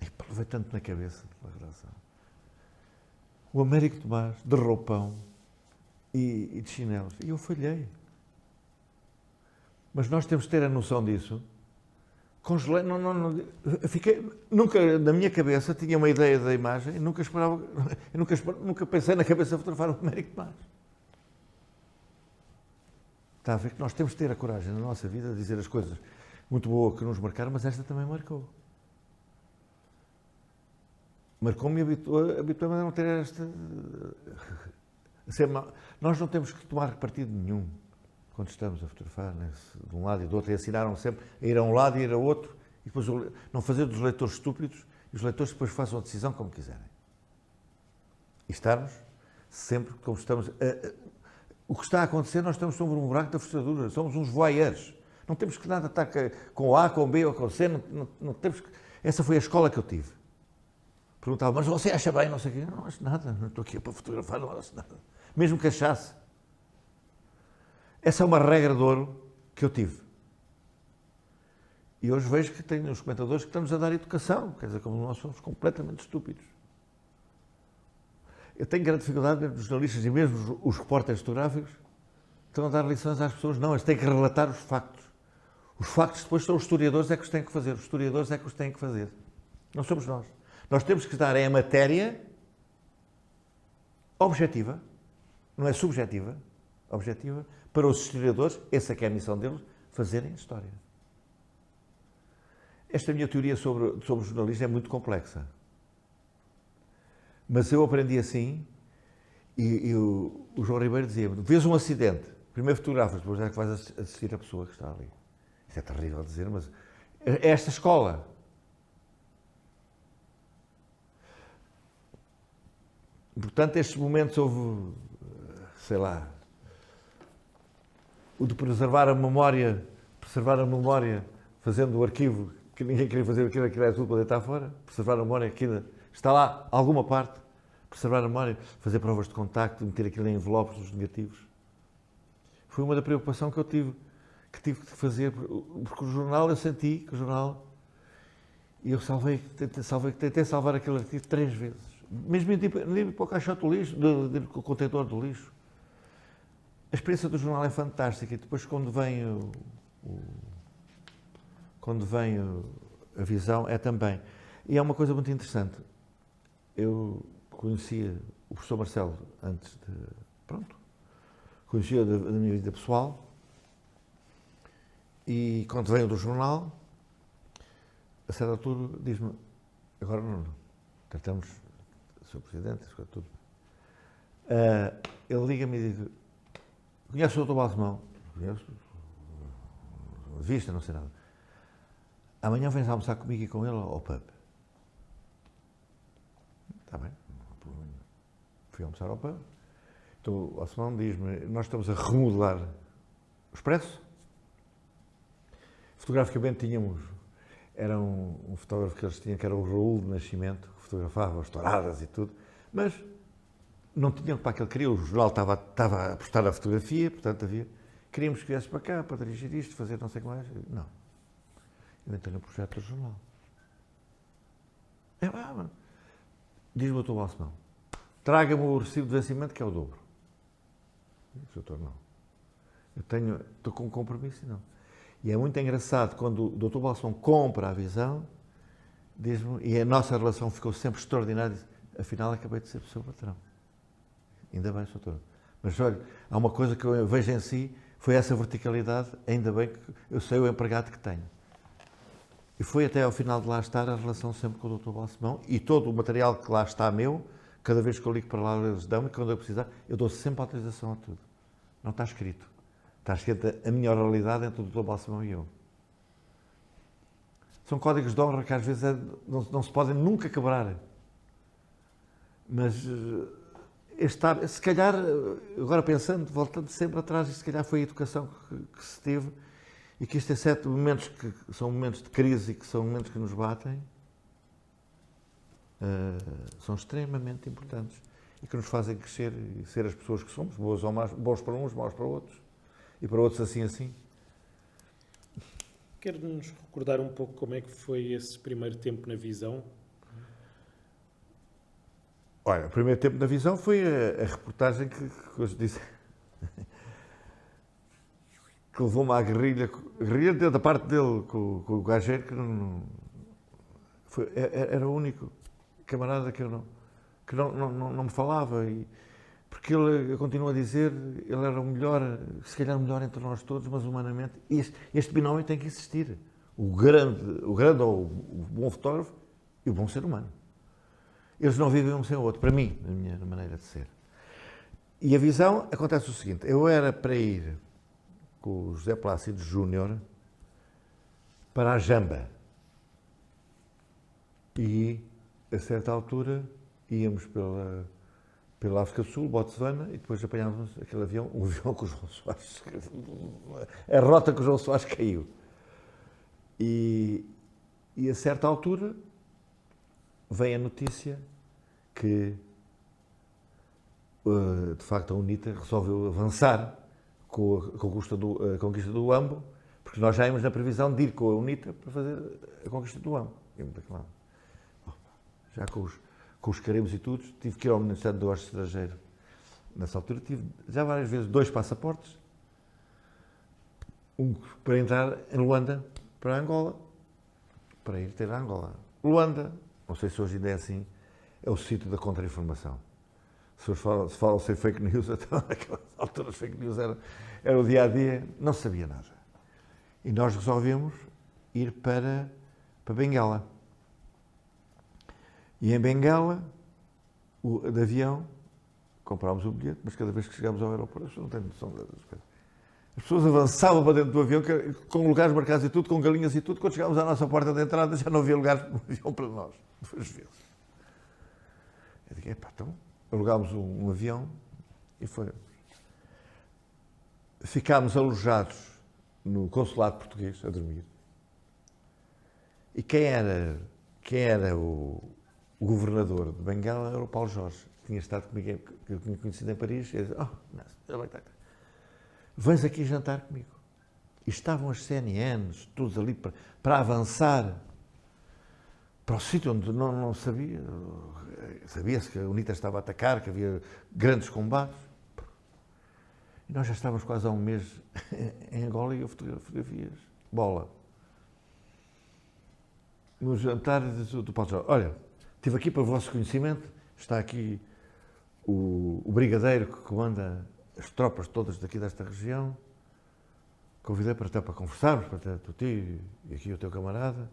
E levei tanto na cabeça pela redação. O Américo Tomás, de roupão e de chinelos. E eu falhei. Mas nós temos que ter a noção disso. Congelei, fiquei, nunca na minha cabeça tinha uma ideia da imagem, nunca pensei na cabeça de fotografar o Américo Tomás. Está a ver que nós temos que ter a coragem na nossa vida de dizer as coisas muito boas que nos marcaram, mas esta também marcou. Marcou-me e habituou-me a não ter esta... Nós não temos que tomar partido nenhum quando estamos a fotografar, né, de um lado e do outro, e ensinaram sempre a ir a um lado e ir a outro, e depois não fazer dos leitores estúpidos, e os leitores depois façam a decisão como quiserem. E estarmos sempre como estamos... O que está a acontecer, nós estamos sobre um buraco da fechadura, somos uns voyeurs. Não temos que nada estar com A, com B ou com C, não temos que... Essa foi a escola que eu tive. Perguntava, mas você acha bem, não sei o quê? Não acho nada, não estou aqui para fotografar, não acho nada. Mesmo que achasse. Essa é uma regra de ouro que eu tive. E hoje vejo que tem os comentadores que estamos a dar educação, quer dizer, como nós somos completamente estúpidos. Eu tenho grande dificuldade mesmo dos jornalistas e mesmo os repórteres fotográficos estão a dar lições às pessoas. Não, eles têm que relatar os factos. Os factos depois são os historiadores é que os têm que fazer. Os historiadores é que os têm que fazer. Não somos nós. Nós temos que dar a matéria objetiva, não é subjetiva, objetiva, para os historiadores, essa é que é a missão deles, fazerem história. Esta minha teoria sobre o jornalismo é muito complexa. Mas eu aprendi assim, e o João Ribeiro dizia-me, vês um acidente, primeiro fotografas, depois é que vais assistir a pessoa que está ali. Isso é terrível dizer, mas é esta escola. Portanto, estes momentos houve, sei lá, o de preservar a memória, fazendo o arquivo, que ninguém queria fazer aquilo era tudo para deitar fora, preservar a memória, que ainda está lá, alguma parte, preservar a memória, fazer provas de contacto, meter aquilo em envelopes dos negativos. Foi uma da preocupação que eu tive de fazer, porque o jornal, eu senti que o jornal, e eu tentei salvar aquele artigo 3 vezes. Mesmo indo para o caixote do lixo, do contentor do lixo. A experiência do jornal é fantástica e depois quando vem a visão é também. E é uma coisa muito interessante. Eu conhecia o professor Marcelo antes de... Pronto. Conhecia da minha vida pessoal e quando veio do jornal, a certa altura diz-me, agora não, tratamos... Sr. Presidente, isso é tudo. Ele liga-me e diz, conhece o Dr. Balsemão? Conheço. De vista, não sei nada. Amanhã vens almoçar comigo e com ele ao pub. Está bem, não há problema. Fui almoçar ao pub. Então o Balsemão diz-me, nós estamos a remodelar o Expresso. Fotograficamente tínhamos, era um fotógrafo que eles tinham, que era o Raul de Nascimento, que fotografava as touradas e tudo, mas não tinham para aquele que queria, o jornal estava a apostar na fotografia, portanto queríamos que viesse para cá, para dirigir isto, fazer não sei o que mais. Não. Eu entrei no projeto do jornal. Diz-me o Dr. Balsemão, traga-me o recibo de vencimento que é o dobro. Doutor, não. Estou com um compromisso e não. E é muito engraçado quando o Dr. Balsemão compra a visão, diz-me, e a nossa relação ficou sempre extraordinária, afinal acabei de ser o seu patrão. Ainda bem, doutor. Mas olha, há uma coisa que eu vejo em si, foi essa verticalidade, ainda bem que eu sei o empregado que tenho. E foi até ao final de lá estar a relação sempre com o Dr. Balsemão e todo o material que lá está meu, cada vez que eu ligo para lá eles dão-me, quando eu precisar, eu dou sempre autorização a tudo. Não está escrito. Está escrita a minha oralidade entre o Dr. Balsemão e eu. São códigos de honra que às vezes não se podem nunca quebrar. Mas se calhar, agora pensando, voltando sempre atrás, se calhar foi a educação que se teve e que estes 7 momentos que são momentos de crise e que são momentos que nos batem, são extremamente importantes e que nos fazem crescer e ser as pessoas que somos, boas ou más, bons para uns, maus para outros. e para outros assim. Quer-nos recordar um pouco como é que foi esse primeiro tempo na visão? Olha, o primeiro tempo na visão foi a reportagem que hoje disse que levou-me à guerrilha da parte dele, com o gajeiro, que era o único camarada que não me falava. Porque ele continua a dizer, ele era o melhor, se calhar o melhor entre nós todos, mas humanamente, este binómio tem que existir. O grande ou o bom fotógrafo e o bom ser humano. Eles não vivem um sem o outro, para mim, na minha maneira de ser. E a visão, acontece o seguinte, eu era para ir com o José Plácido Júnior para a Jamba. E, a certa altura, íamos pela África do Sul, Botswana, e depois apanhávamos aquele avião, um avião com o João Soares, a rota que o João Soares caiu. E a certa altura, vem a notícia que, de facto, a UNITA resolveu avançar com a conquista do Huambo, porque nós já íamos na previsão de ir com a UNITA para fazer a conquista do Huambo. Já com os carimbos e tudo, tive que ir ao Ministério do Negócio Estrangeiro. Nessa altura tive já várias vezes 2 passaportes, um para entrar em Luanda, para Angola, para ir ter a Angola. Luanda, não sei se hoje ainda é assim, é o sítio da contra-informação. Se falam sem fake news, então naquelas alturas fake news era o dia-a-dia, não se sabia nada. E nós resolvemos ir para Benguela. E em Benguela, de avião, comprámos o bilhete, mas cada vez que chegámos ao aeroporto, as pessoas não têm noção das coisas. As pessoas avançavam para dentro do avião, com lugares marcados e tudo, com galinhas e tudo. Quando chegámos à nossa porta de entrada, já não havia lugar no avião para nós. 2 vezes. Eu digo, então, alugámos um avião e foi. Ficámos alojados no consulado português, a dormir. E quem era o governador de Benguela era o Paulo Jorge, que tinha estado comigo, que eu tinha conhecido em Paris, e ele disse, vens aqui jantar comigo. E estavam as CNNs, todos ali para avançar para o sítio onde não sabia. Sabia-se que a UNITA estava a atacar, que havia grandes combates. E nós já estávamos quase há um mês em Angola e eu fotografias. Bola. No jantar do Paulo Jorge, olha, estive aqui para o vosso conhecimento, está aqui o brigadeiro que comanda as tropas todas daqui desta região. Convidei para conversarmos, para ter o tio e aqui o teu camarada.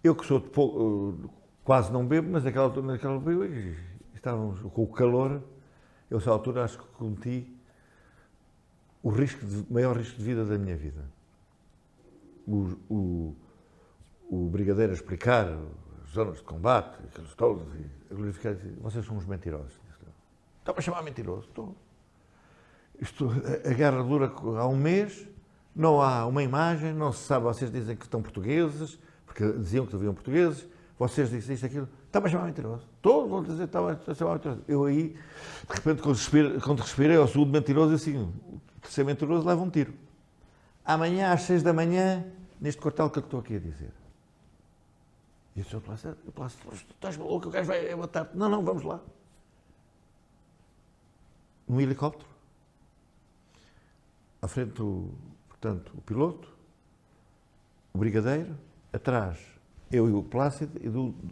Eu que sou de pouco, quase não bebo, mas naquela altura bebo, e estávamos com o calor. Eu, nessa altura, acho que cometi o maior risco de vida da minha vida. O brigadeiro a explicar as zonas de combate, aqueles todos, e a glorificar, vocês são uns mentirosos. Está-me a chamar mentiroso? Estou. A guerra dura há um mês, não há uma imagem, não se sabe, vocês dizem que estão portugueses, porque diziam que haviam portugueses, vocês dizem isto, aquilo, está-me a chamar mentiroso. Todos vão dizer que está a chamar mentiroso. Eu aí, de repente, quando respirei ao segundo mentiroso, eu assim, o terceiro mentiroso leva um tiro. Amanhã, às 6 da manhã, neste quartel, o que eu estou aqui a dizer? E o senhor Plácido, tu estás maluco, o gajo vai matar-te. Não, vamos lá. Um helicóptero, à frente, portanto, o piloto, o brigadeiro, atrás, eu e o Plácido, e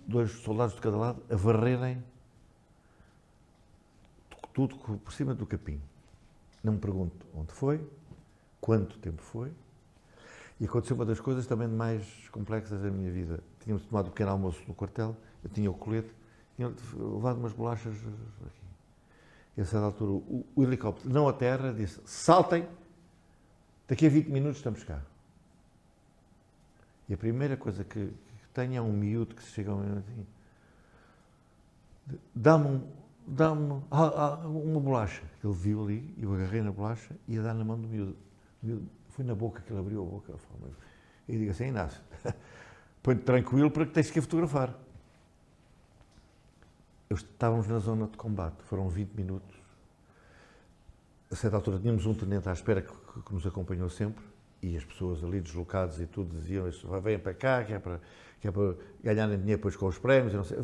2 soldados de cada lado a varrerem tudo por cima do capim. Não me pergunto onde foi, quanto tempo foi, e aconteceu uma das coisas também mais complexas da minha vida. Tínhamos tomado um pequeno almoço no quartel, eu tinha o colete, tinha levado umas bolachas aqui. E a certa altura, o helicóptero, não a terra, disse, saltem, daqui a 20 minutos estamos cá. E a primeira coisa que tenho é um miúdo que se chega ao meu assim, dá-me uma bolacha. Ele viu ali, eu agarrei na bolacha e ia dar na mão do miúdo. Foi na boca que ele abriu a boca. E digo assim, Inácio, põe-te tranquilo para que tens que ir fotografar. Estávamos na zona de combate, foram 20 minutos. a certa altura tínhamos um tenente à espera que nos acompanhou sempre, e as pessoas ali deslocadas e tudo diziam, vêm para cá, que é para ganharem dinheiro depois com os prémios, não sei.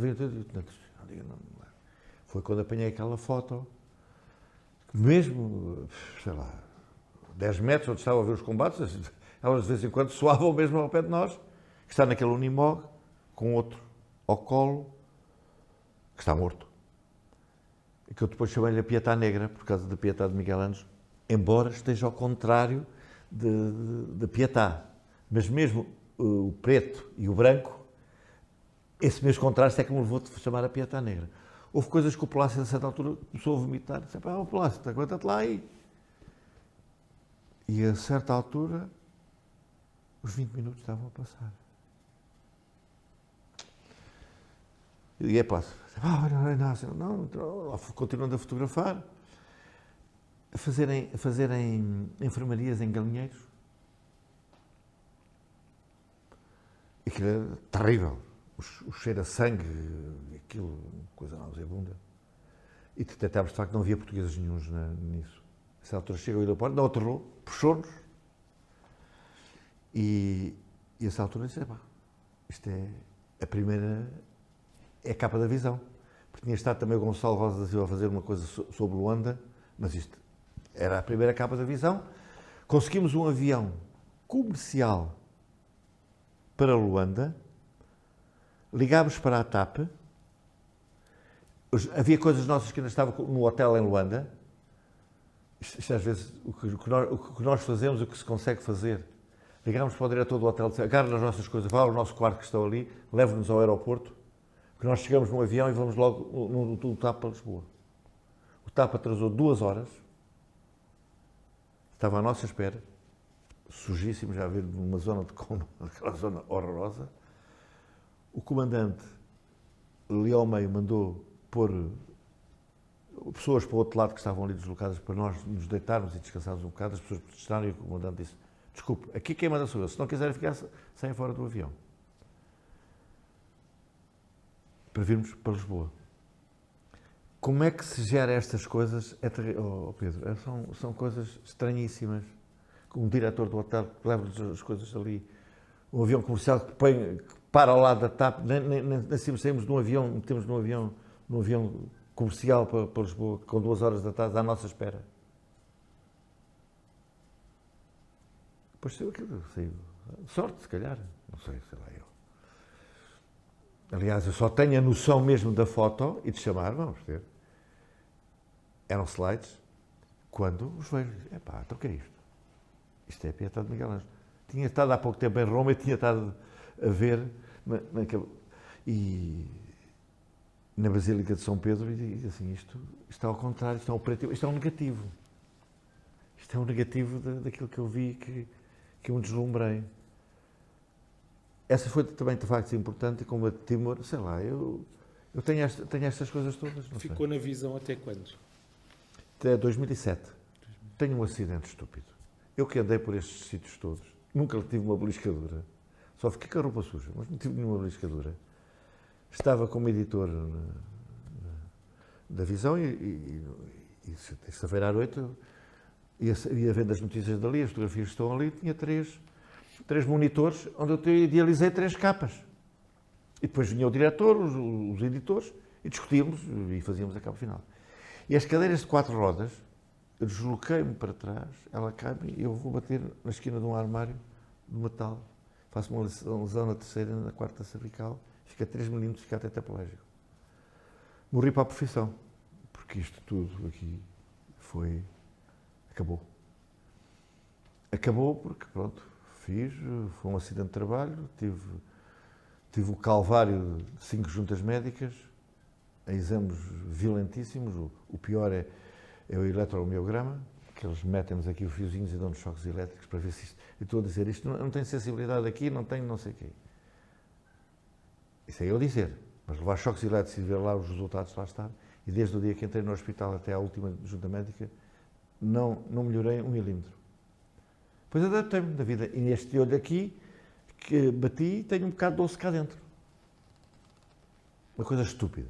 Foi quando apanhei aquela foto, mesmo, sei lá, 10 metros onde estava a ver os combates, elas de vez em quando soavam mesmo ao pé de nós, que está naquele Unimog, com outro ao colo, que está morto. E que eu depois chamei-lhe a Pietà Negra, por causa da Pietà de Miguel Ângelo, embora esteja ao contrário de Pietà. Mas mesmo o preto e o branco, esse mesmo contraste é que me levou a chamar a Pietà Negra. Houve coisas que o Palácio, a certa altura, começou a vomitar. Disse, o Palácio, aguenta-te lá aí. E a certa altura, os 20 minutos estavam a passar. E é Palácio, não, continuando a fotografar, a fazerem enfermarias em galinheiros. Aquilo era terrível. O cheiro a sangue, aquilo, coisa nauseabunda. E detectámos, de facto, não havia portugueses nenhuns nisso. A essa altura chega o aeroporto, não aterrou, puxou-nos. E a essa altura disse, isto é a primeira, é a capa da visão. Porque tinha estado também o Gonçalo Rosa da Silva a fazer uma coisa sobre Luanda, mas isto era a primeira capa da visão. Conseguimos um avião comercial para Luanda, ligámos para a TAP, havia coisas nossas que ainda estavam no hotel em Luanda. Isto às vezes, o que nós fazemos, o que se consegue fazer. Ligámos para o diretor do hotel, agarra as nossas coisas, vá ao nosso quarto que estão ali, leva-nos ao aeroporto, porque nós chegamos no avião e vamos logo no TAP para Lisboa. O TAP atrasou 2 horas, estava à nossa espera, sujíssimo, já a ver numa zona de Como, aquela zona horrorosa. O comandante, ali ao meio, mandou pôr pessoas para o outro lado que estavam ali deslocadas para nós nos deitarmos e descansarmos um bocado. As pessoas protestaram e o comandante disse, desculpe, aqui quem manda sou eu, se não quiserem ficar, saem fora do avião. Para virmos para Lisboa. Como é que se gera estas coisas? Pedro, são coisas estranhíssimas. Um diretor do hotel que leva-nos as coisas ali, um avião comercial que para ao lado da TAP, nem saímos de um avião, metemos num avião comercial para Lisboa, com 2 horas de atraso à nossa espera. Depois saiu aquilo, saiu. Sorte, se calhar, não sei lá eu. Aliás, eu só tenho a noção mesmo da foto e de chamar, vamos ver. Eram slides, quando os vejo, então o que é isto? Isto é a Pietà de Miguel Ângelo. Tinha estado há pouco tempo em Roma e tinha estado a ver na Basílica de São Pedro e diz assim, isto está ao contrário, isto é um preto, isto é um negativo. Isto é um negativo daquilo que eu vi que eu me deslumbrei. Essa foi também, de facto, importante, como a Timor, sei lá, eu tenho estas coisas todas. Não Ficou na visão até quando? Até 2007. Tenho um acidente estúpido. Eu que andei por estes sítios todos, nunca tive uma beliscadura. Só fiquei com a roupa suja, mas não tive nenhuma beliscadura. Estava como editor da Visão e sexta-feira à noite ia vendo as notícias dali, as fotografias que estão ali, tinha três monitores onde eu idealizei 3 capas. E depois vinha o diretor, os editores, e discutíamos e fazíamos a capa final. E as cadeiras de 4 rodas, eu desloquei-me para trás, ela cai-me e eu vou bater na esquina de um armário de metal. Faço uma lesão na terceira e na quarta cervical, fica 3 milímetros, fica tetraplégico. Morri para a profissão, porque isto tudo aqui acabou. Acabou porque, pronto, foi um acidente de trabalho, tive o calvário de 5 juntas médicas, a exames violentíssimos, o pior é o eletromiograma, que eles metem-nos aqui os fiozinhos e dão-nos choques elétricos para ver se isto... Eu estou a dizer, isto não tem sensibilidade aqui, não tem não sei o quê. Isso é eu dizer, mas levar choques elétricos e ver lá os resultados lá estar, e desde o dia que entrei no hospital até à última junta médica, não melhorei 1 milímetro. Depois adaptei-me da vida, e neste olho aqui, que bati, tenho um bocado de osso cá dentro. Uma coisa estúpida.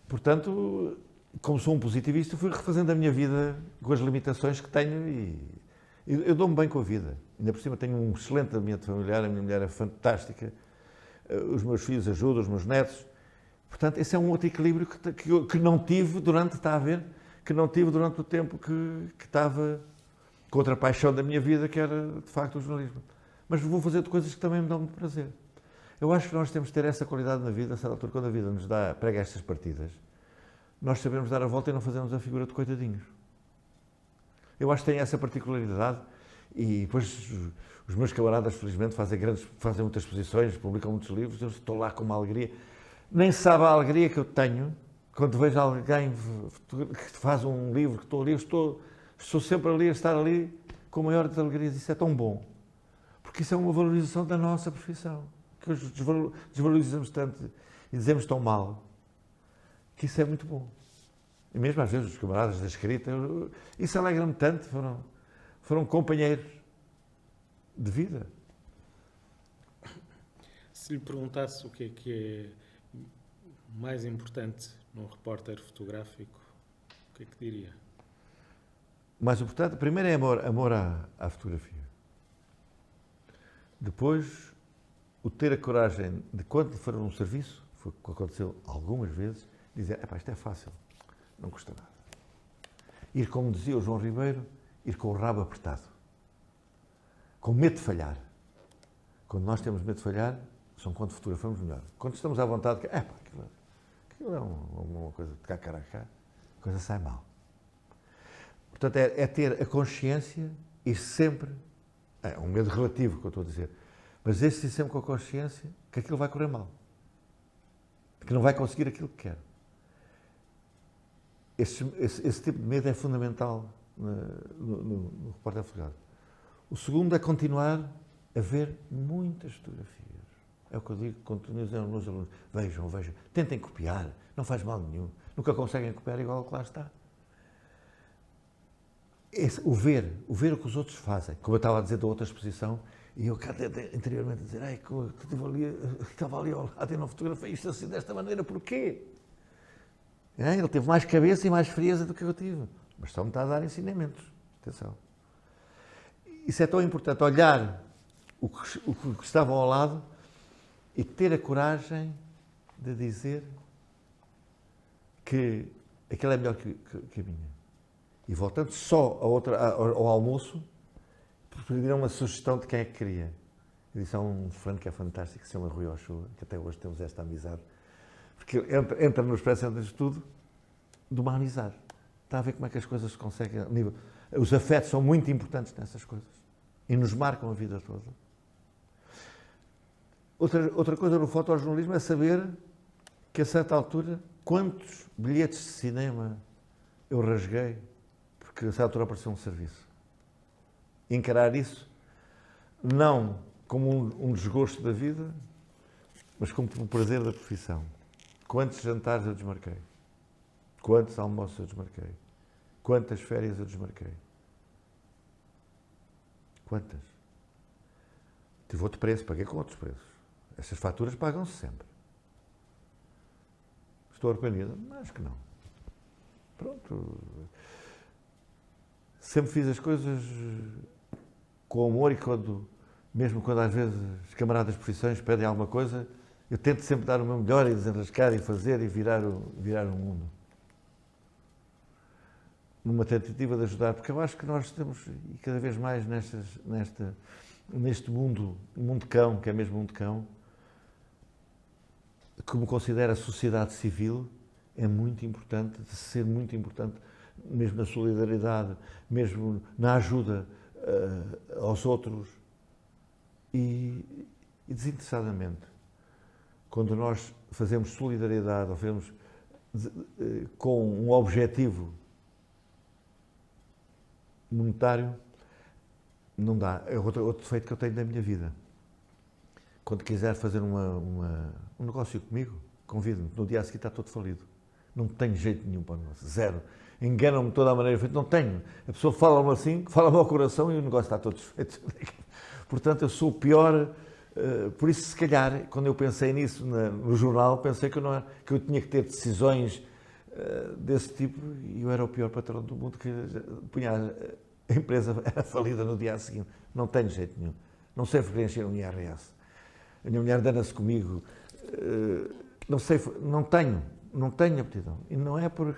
Portanto, como sou um positivista, fui refazendo a minha vida com as limitações que tenho e eu dou-me bem com a vida. Ainda por cima tenho um excelente ambiente familiar, a minha mulher é fantástica, os meus filhos ajudam, os meus netos. Portanto, esse é um outro equilíbrio que não tive durante, está a ver, que não tive durante o tempo que estava com outra paixão da minha vida, que era, de facto, o jornalismo. Mas vou fazer de coisas que também me dão muito prazer. Eu acho que nós temos de ter essa qualidade na vida, a certa altura, quando a vida nos prega estas partidas, nós sabemos dar a volta e não fazemos a figura de coitadinhos. Eu acho que tem essa particularidade e depois os meus camaradas, felizmente, fazem muitas exposições, publicam muitos livros, eu estou lá com uma alegria. Nem sabe a alegria que eu tenho quando vejo alguém que faz um livro, que estou ali, estou sempre ali, a estar ali com a maior das alegrias. Isso é tão bom, porque isso é uma valorização da nossa profissão, que hoje desvalorizamos tanto e dizemos tão mal, que isso é muito bom. E mesmo às vezes os camaradas da escrita, isso alegra-me tanto, foram companheiros de vida. Se lhe perguntasse o que é mais importante num repórter fotográfico, o que é que diria? O mais importante, primeiro é amor à fotografia. Depois, o ter a coragem de, quando for um serviço, foi o que aconteceu algumas vezes, dizer, isto é fácil, não custa nada. Ir, como dizia o João Ribeiro, ir com o rabo apertado. Com medo de falhar. Quando nós temos medo de falhar, são quando fotografamos melhor. Quando estamos à vontade, aquilo é uma coisa de cá, a coisa sai mal. Portanto, é ter a consciência e sempre, é um medo relativo que eu estou a dizer, mas esse sempre com a consciência que aquilo vai correr mal. Que não vai conseguir aquilo que quer. Esse tipo de medo é fundamental no repórter fotográfico. O segundo é continuar a ver muitas fotografias. É o que eu digo, continuo a dizer aos meus alunos, vejam, tentem copiar, não faz mal nenhum. Nunca conseguem copiar igual ao que lá está. O ver o que os outros fazem. Como eu estava a dizer da outra exposição, e eu cá interiormente a dizer, estava ali ao lado e não fotografei isto assim desta maneira, porquê? Ele teve mais cabeça e mais frieza do que eu tive. Mas só me está a dar ensinamentos. Atenção. Isso é tão importante, olhar o que estavam ao lado e ter a coragem de dizer que aquela é melhor que a minha. E voltando só ao almoço, pediram uma sugestão de quem é que queria. Eu disse a um fulano que é fantástico, que se chama Rui Ochoa, que até hoje temos esta amizade, porque entra no Expresso antes de tudo de uma amizade. Está a ver como é que as coisas se conseguem. Os afetos são muito importantes nessas coisas e nos marcam a vida toda. Outra coisa no fotojornalismo é saber que a certa altura quantos bilhetes de cinema eu rasguei porque a certa altura apareceu um serviço. Encarar isso não como um desgosto da vida, mas como um prazer da profissão. Quantos jantares eu desmarquei? Quantos almoços eu desmarquei? Quantas férias eu desmarquei? Quantas? Tive outro preço, paguei com outros preços. Essas faturas pagam-se sempre. Estou arrependido? Acho que não. Pronto. Sempre fiz as coisas com amor e mesmo quando às vezes os camaradas de profissões pedem alguma coisa, eu tento sempre dar o meu melhor e desenrascar e fazer e virar o mundo. Numa tentativa de ajudar, porque eu acho que nós temos, e cada vez mais neste mundo cão, que é mesmo mundo cão, como considero a sociedade civil, é muito importante, de ser muito importante, mesmo na solidariedade, mesmo na ajuda aos outros e desinteressadamente. Quando nós fazemos solidariedade ou fazemos com um objetivo monetário, não dá. É outro defeito que eu tenho na minha vida. Quando quiser fazer um negócio comigo, convido-me. No dia a seguir está todo falido. Não tenho jeito nenhum para o negócio. Zero. Enganam-me de toda a maneira. Não tenho. A pessoa fala-me assim, fala-me ao coração e o negócio está todo desfeito. Portanto, eu sou o pior. Por isso, se calhar, quando eu pensei nisso no jornal, pensei que eu tinha que ter decisões desse tipo, e eu era o pior patrão do mundo, que punha a empresa era falida no dia seguinte. Não tenho jeito nenhum. Não sei preencher um IRS. A minha mulher dana-se comigo. Não sei, não tenho aptidão. E não é por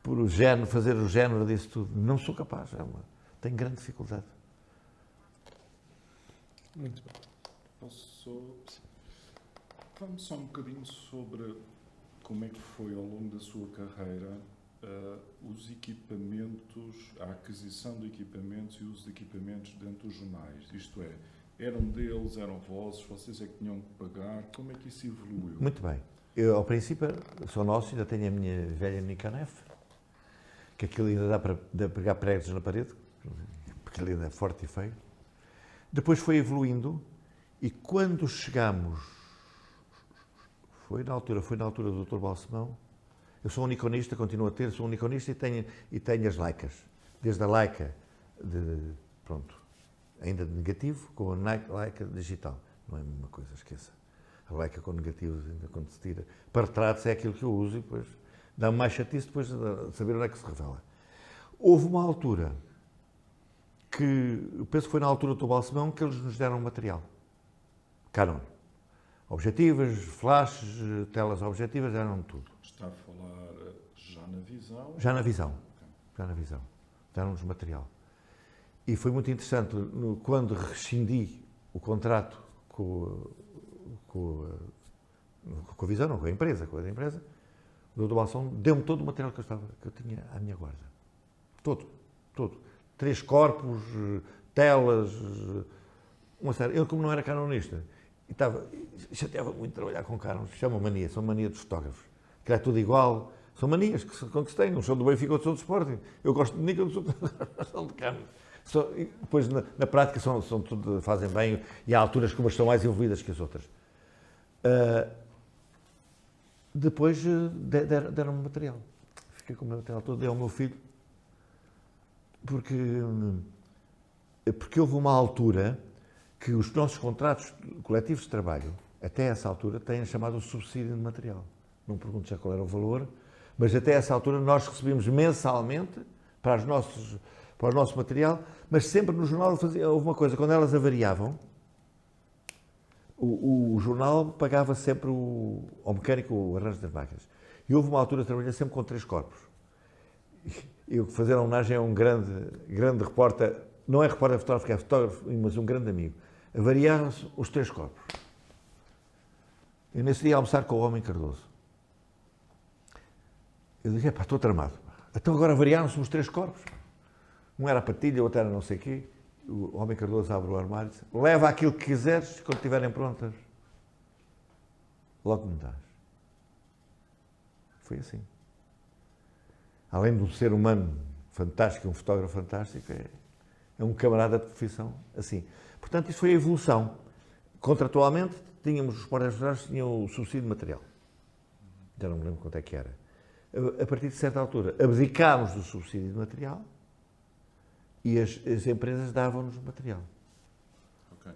o género, fazer o género disso tudo. Não sou capaz. Tenho grande dificuldade. Muito bem. Fale-me só um bocadinho sobre como é que foi ao longo da sua carreira os equipamentos, a aquisição de equipamentos e os equipamentos dentro dos jornais. Isto é, eram deles, eram vossos, vocês é que tinham que pagar, como é que isso evoluiu? Muito bem. Eu, ao princípio, sou nosso, ainda tenho a minha velha Nicanef, que aquilo ainda dá para pegar pregos na parede, porque ele ainda é forte e feio. Depois foi evoluindo e quando chegámos, foi na altura do Dr. Balsemão, eu sou um Nikonista, continuo a ter, sou um Nikonista e tenho as Leicas. Desde a Leica, ainda de negativo, com a Leica digital. Não é a mesma coisa, esqueça. A Leica com negativos, ainda quando se tira. Para retratos é aquilo que eu uso e depois dá-me mais chatice depois de saber onde é que se revela. Houve uma altura que, eu penso que foi na altura do Balsemão, que eles nos deram material. Canon. Objetivas, flashes, telas objetivas, deram tudo. Está a falar já na visão? Já na visão. Okay. Já na visão. Deram-nos material. E foi muito interessante, quando rescindi o contrato com a visão, não com a empresa, o Dr. Balsemão deu-me todo o material que eu tinha à minha guarda. Todo. 3 corpos, telas, uma série. Eu, como não era canonista, chateava muito trabalhar com Canon, chama mania, são mania dos fotógrafos. Que é tudo igual, são manias que se têm, um são do Benfica, outro são do Sporting. Eu gosto de Nikon, são de Canon. Depois, na prática, fazem bem e há alturas que umas são mais evoluídas que as outras. Depois deram-me material. Fiquei com o meu material todo, dei ao meu filho. Porque houve uma altura que os nossos contratos coletivos de trabalho, até essa altura, têm chamado o subsídio de material. Não pergunto já qual era o valor, mas até essa altura nós recebíamos mensalmente para o nosso material, mas sempre no jornal houve uma coisa, quando elas avariavam, o jornal pagava sempre ao mecânico o arranjo das máquinas. E houve uma altura que trabalhei sempre com 3 corpos. Eu fazer a homenagem a um grande repórter, não é repórter fotógrafo, é fotógrafo, mas um grande amigo. Avariaram-se os 3 corpos. Eu nesse dia ia almoçar com o Homem Cardoso. Eu disse, estou tramado. Então agora avariaram-se os 3 corpos. Um era a patilha, o outro era não sei o quê. O Homem Cardoso abre o armário e diz, leva aquilo que quiseres, quando estiverem prontas, logo me dás. Foi assim. Além de um ser humano fantástico, um fotógrafo fantástico, é um camarada de profissão assim. Portanto, isso foi a evolução. Contratualmente, tínhamos, os portais fotográficos tinham o subsídio de material. Já não me lembro quanto é que era. A partir de certa altura, abdicámos do subsídio de material e as empresas davam-nos material. Ok.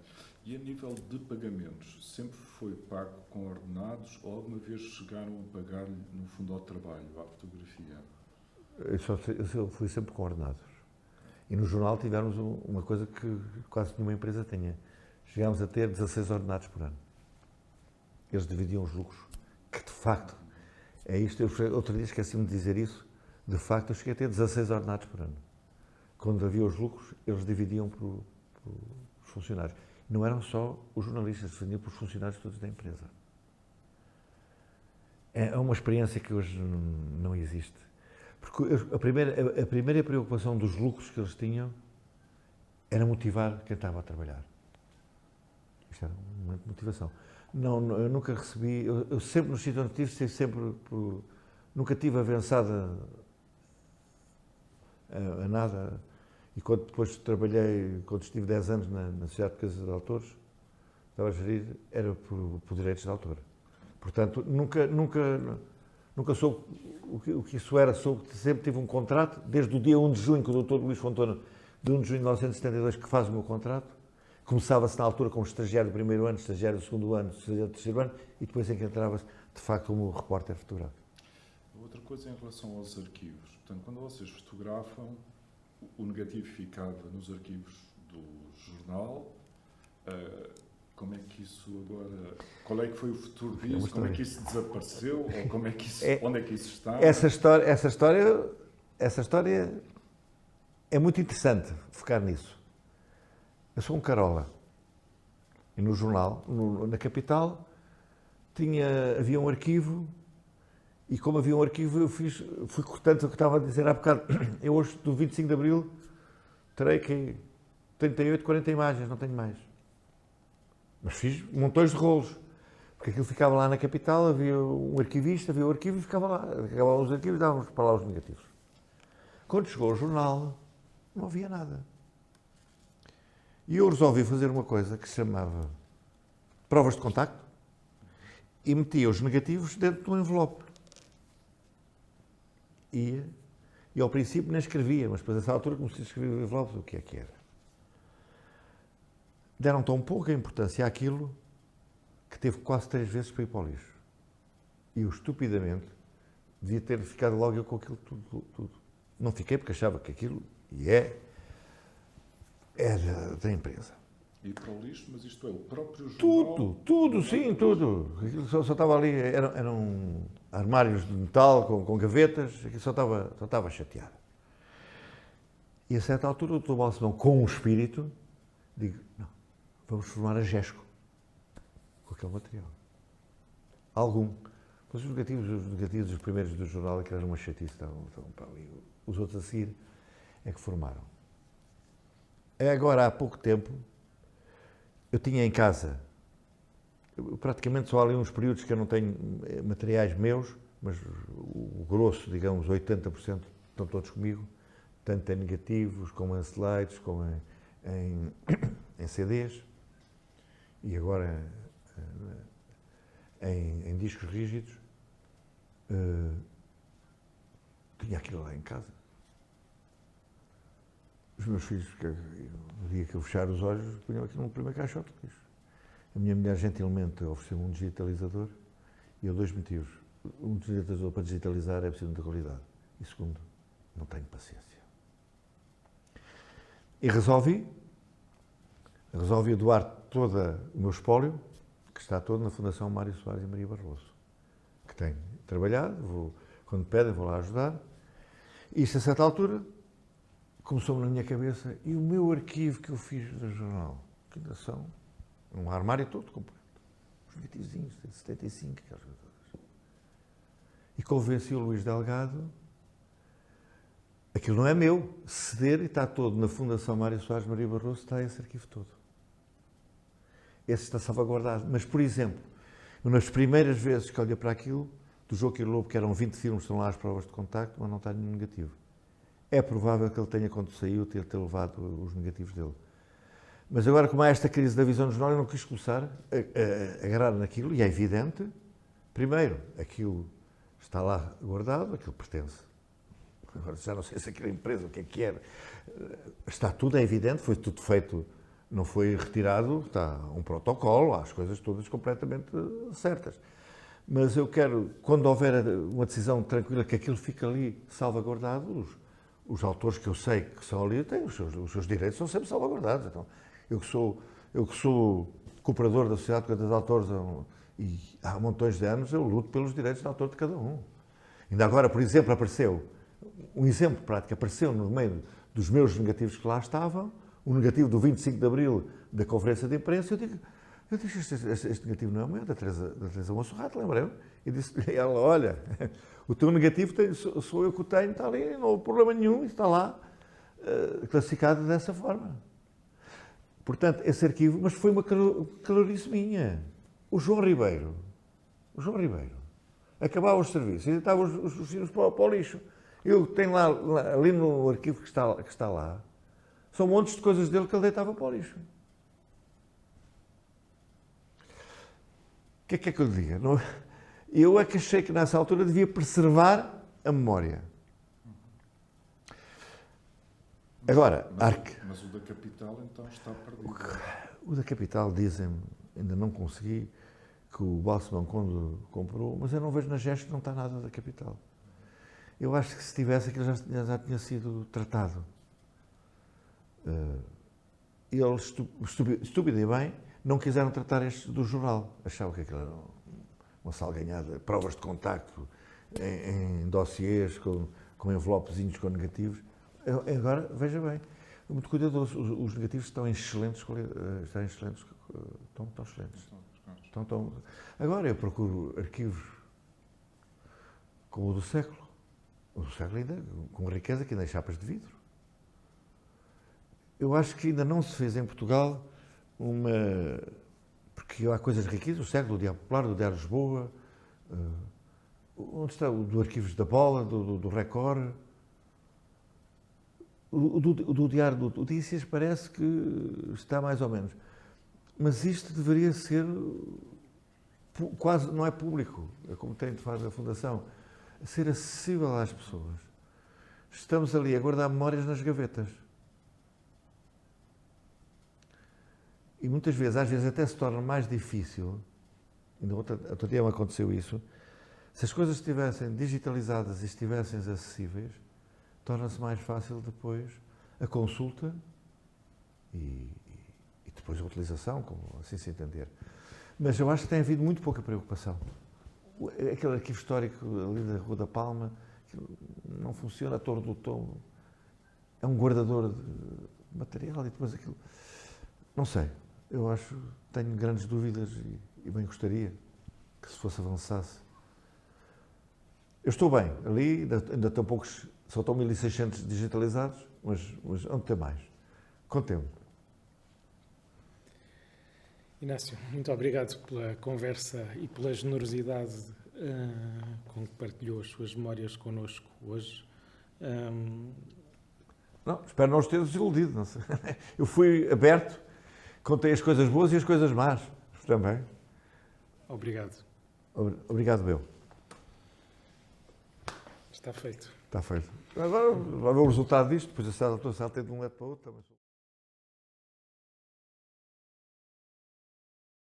E a nível de pagamentos, sempre foi pago com ordenados ou alguma vez chegaram a pagar-lhe, no fundo, ao trabalho, à fotografia? Eu fui sempre com ordenados. E no jornal tivemos uma coisa que quase nenhuma empresa tinha. Chegámos a ter 16 ordenados por ano. Eles dividiam os lucros, que de facto, é isto, outro dia esqueci-me de dizer isso, de facto eu cheguei a ter 16 ordenados por ano. Quando havia os lucros, eles dividiam por os funcionários. Não eram só os jornalistas, dividiam por os funcionários todos da empresa. É uma experiência que hoje não existe. Porque a primeira preocupação dos lucros que eles tinham era motivar quem estava a trabalhar. Isto era uma motivação. Eu nunca recebi, eu sempre nos sítios onde estive, nunca tive avançada a nada. E quando depois trabalhei, quando estive 10 anos na Sociedade de Casas de Autores, estava a gerir, era por direitos de autor. Portanto, nunca soube o que isso era, sempre tive um contrato, desde o dia 1 de junho, com o Dr. Luís Fontona, de 1 de junho de 1972, que faz o meu contrato. Começava-se na altura como estagiário do primeiro ano, estagiário do segundo ano, estagiário do terceiro ano, e depois em que entrava-se, de facto, como repórter fotográfico. Outra coisa em relação aos arquivos. Portanto, quando vocês fotografam, o negativo ficava nos arquivos do jornal. Como é que isso agora... Qual é que foi o futuro disso? Como é que isso desapareceu? Ou como é que isso, onde é que isso está? Essa história é muito interessante, focar nisso. Eu sou um carola. E no jornal, na capital, havia um arquivo, e como havia um arquivo, eu fui cortando o que estava a dizer há bocado. Eu hoje, do 25 de Abril, terei que 38, 40 imagens, não tenho mais. Mas fiz montões de rolos, porque aquilo ficava lá na capital, havia um arquivista, havia o arquivo e ficava lá. Acabavam os arquivos e dávamos para lá os negativos. Quando chegou ao jornal, não havia nada. E eu resolvi fazer uma coisa que se chamava provas de contacto e metia os negativos dentro de um envelope. E ao princípio nem escrevia, mas depois a essa altura comecei a escrever o envelope do que era. Deram tão pouca importância àquilo que teve quase 3 vezes para ir para o lixo. E eu, estupidamente, devia ter ficado logo eu com aquilo tudo. Não fiquei porque achava que aquilo era da empresa. E para o lixo, mas isto é, o próprio jornal... Tudo. Aquilo só estava ali, eram armários de metal com gavetas, aquilo só estava chateado. E a certa altura o Dr. Balsemão, com o espírito, digo, não, vamos formar a GESCO com aquele material. Algum. Mas os negativos, os primeiros do jornal, que eram uma chatice, estavam para ali. Os outros a seguir é que formaram. Agora, há pouco tempo, eu tinha em casa, praticamente só há ali uns períodos que eu não tenho materiais meus, mas o grosso, digamos, 80% estão todos comigo, tanto em negativos, como em slides, como em CDs, e agora em discos rígidos. Tinha aquilo lá em casa. Os meus filhos, no dia que eu fechar os olhos, punham aquilo no primeiro caixote de lixo. A minha mulher gentilmente ofereceu-me um digitalizador e eu 2 motivos. Um digitalizador para digitalizar é preciso muita qualidade. E segundo, não tenho paciência. E resolvi doar todo o meu espólio, que está todo na Fundação Mário Soares e Maria Barroso, que tenho trabalhado, quando pedem vou lá ajudar. E isso, a certa altura, começou-me na minha cabeça, e o meu arquivo que eu fiz do jornal, que ainda são um armário todo completo, os negativozinhos de 75, aquelas coisas todas. E convenci o Luís Delgado, aquilo não é meu, ceder, e está todo na Fundação Mário Soares Maria Barroso, está esse arquivo todo. Esse está salvaguardado. Mas, por exemplo, nas primeiras vezes que olhei para aquilo, do Joaquim Lobo, que eram 20 filmes, estão lá as provas de contacto, mas não está nenhum negativo. É provável que ele tenha, quando saiu, ter levado os negativos dele. Mas agora, como há esta crise da visão do jornal, eu não quis começar a agarrar naquilo, e é evidente, primeiro, aquilo está lá guardado, aquilo pertence. Agora, já não sei se aquilo é empresa, o que era. Está tudo, é evidente, foi tudo feito, não foi retirado, está um protocolo, há as coisas todas completamente certas. Mas eu quero, quando houver uma decisão tranquila, que aquilo fique ali salvaguardado, os autores que eu sei que são ali têm os seus direitos, são sempre salvaguardados. Então, eu que sou cooperador da Sociedade de Autores e há montões de anos, eu luto pelos direitos de autor de cada um. Ainda agora, por exemplo, um exemplo prático, apareceu no meio dos meus negativos que lá estavam, o negativo do 25 de Abril da conferência de imprensa, eu digo este negativo não é o meu, da Teresa Monserrate, lembrei-me, e disse-lhe ela, olha, o teu negativo sou eu que o tenho, está ali, não houve problema nenhum, está lá, classificado dessa forma. Portanto, esse arquivo, mas foi uma calorice minha. O João Ribeiro, acabava os serviços e deitava os filhos para o lixo. Eu tenho lá, ali no arquivo que está lá, são montes de coisas dele que ele deitava para o lixo. O que é que eu lhe diga? Eu é que achei que nessa altura devia preservar a memória. Agora, mas o da Capital então está perdido. O da Capital, dizem-me, ainda não consegui, que o Balsemão quando comprou, mas eu não vejo na GESCO que não está nada da Capital. Eu acho que se tivesse, aquilo já tinha sido tratado. Eles, estúpido e bem, não quiseram tratar estes do jornal. Achavam que aquilo era uma salganhada, provas de contacto em dossiês, com envelopezinhos com negativos. Agora, veja bem, muito cuidadoso. Os negativos estão em excelentes qualidades. Estão excelentes. Agora eu procuro arquivos como o do século. O do século ainda, com riqueza, que ainda tem chapas de vidro. Eu acho que ainda não se fez em Portugal porque há coisas riquíssimas, o século, do Diário Popular, do Diário de Lisboa, onde está o do Arquivos da Bola, do Record. O do Diário do Notícias parece que está mais ou menos. Mas isto deveria ser quase, não é público, é como tem de fazer a Fundação, ser acessível às pessoas. Estamos ali a guardar memórias nas gavetas. E muitas vezes, às vezes até se torna mais difícil, ainda outro dia me aconteceu isso, se as coisas estivessem digitalizadas e estivessem acessíveis, torna-se mais fácil depois a consulta e depois a utilização, como assim se entender. Mas eu acho que tem havido muito pouca preocupação. Aquele arquivo histórico ali da Rua da Palma, não funciona, a Torre do Tombo, é um guardador de material e depois aquilo... Não sei, eu acho, tenho grandes dúvidas e bem gostaria que se fosse avançasse. Eu estou bem, ali ainda estão poucos, só estão 1.600 digitalizados, mas onde tem mais? Contemos. Inácio, muito obrigado pela conversa e pela generosidade com que partilhou as suas memórias connosco hoje. Não, espero não os ter desiludido. Não sei. Eu fui aberto, contei as coisas boas e as coisas más também. Obrigado. Obrigado, eu. Está feito. Está feito. Agora vai ver o resultado disto, depois a saltei de um lado para o outro.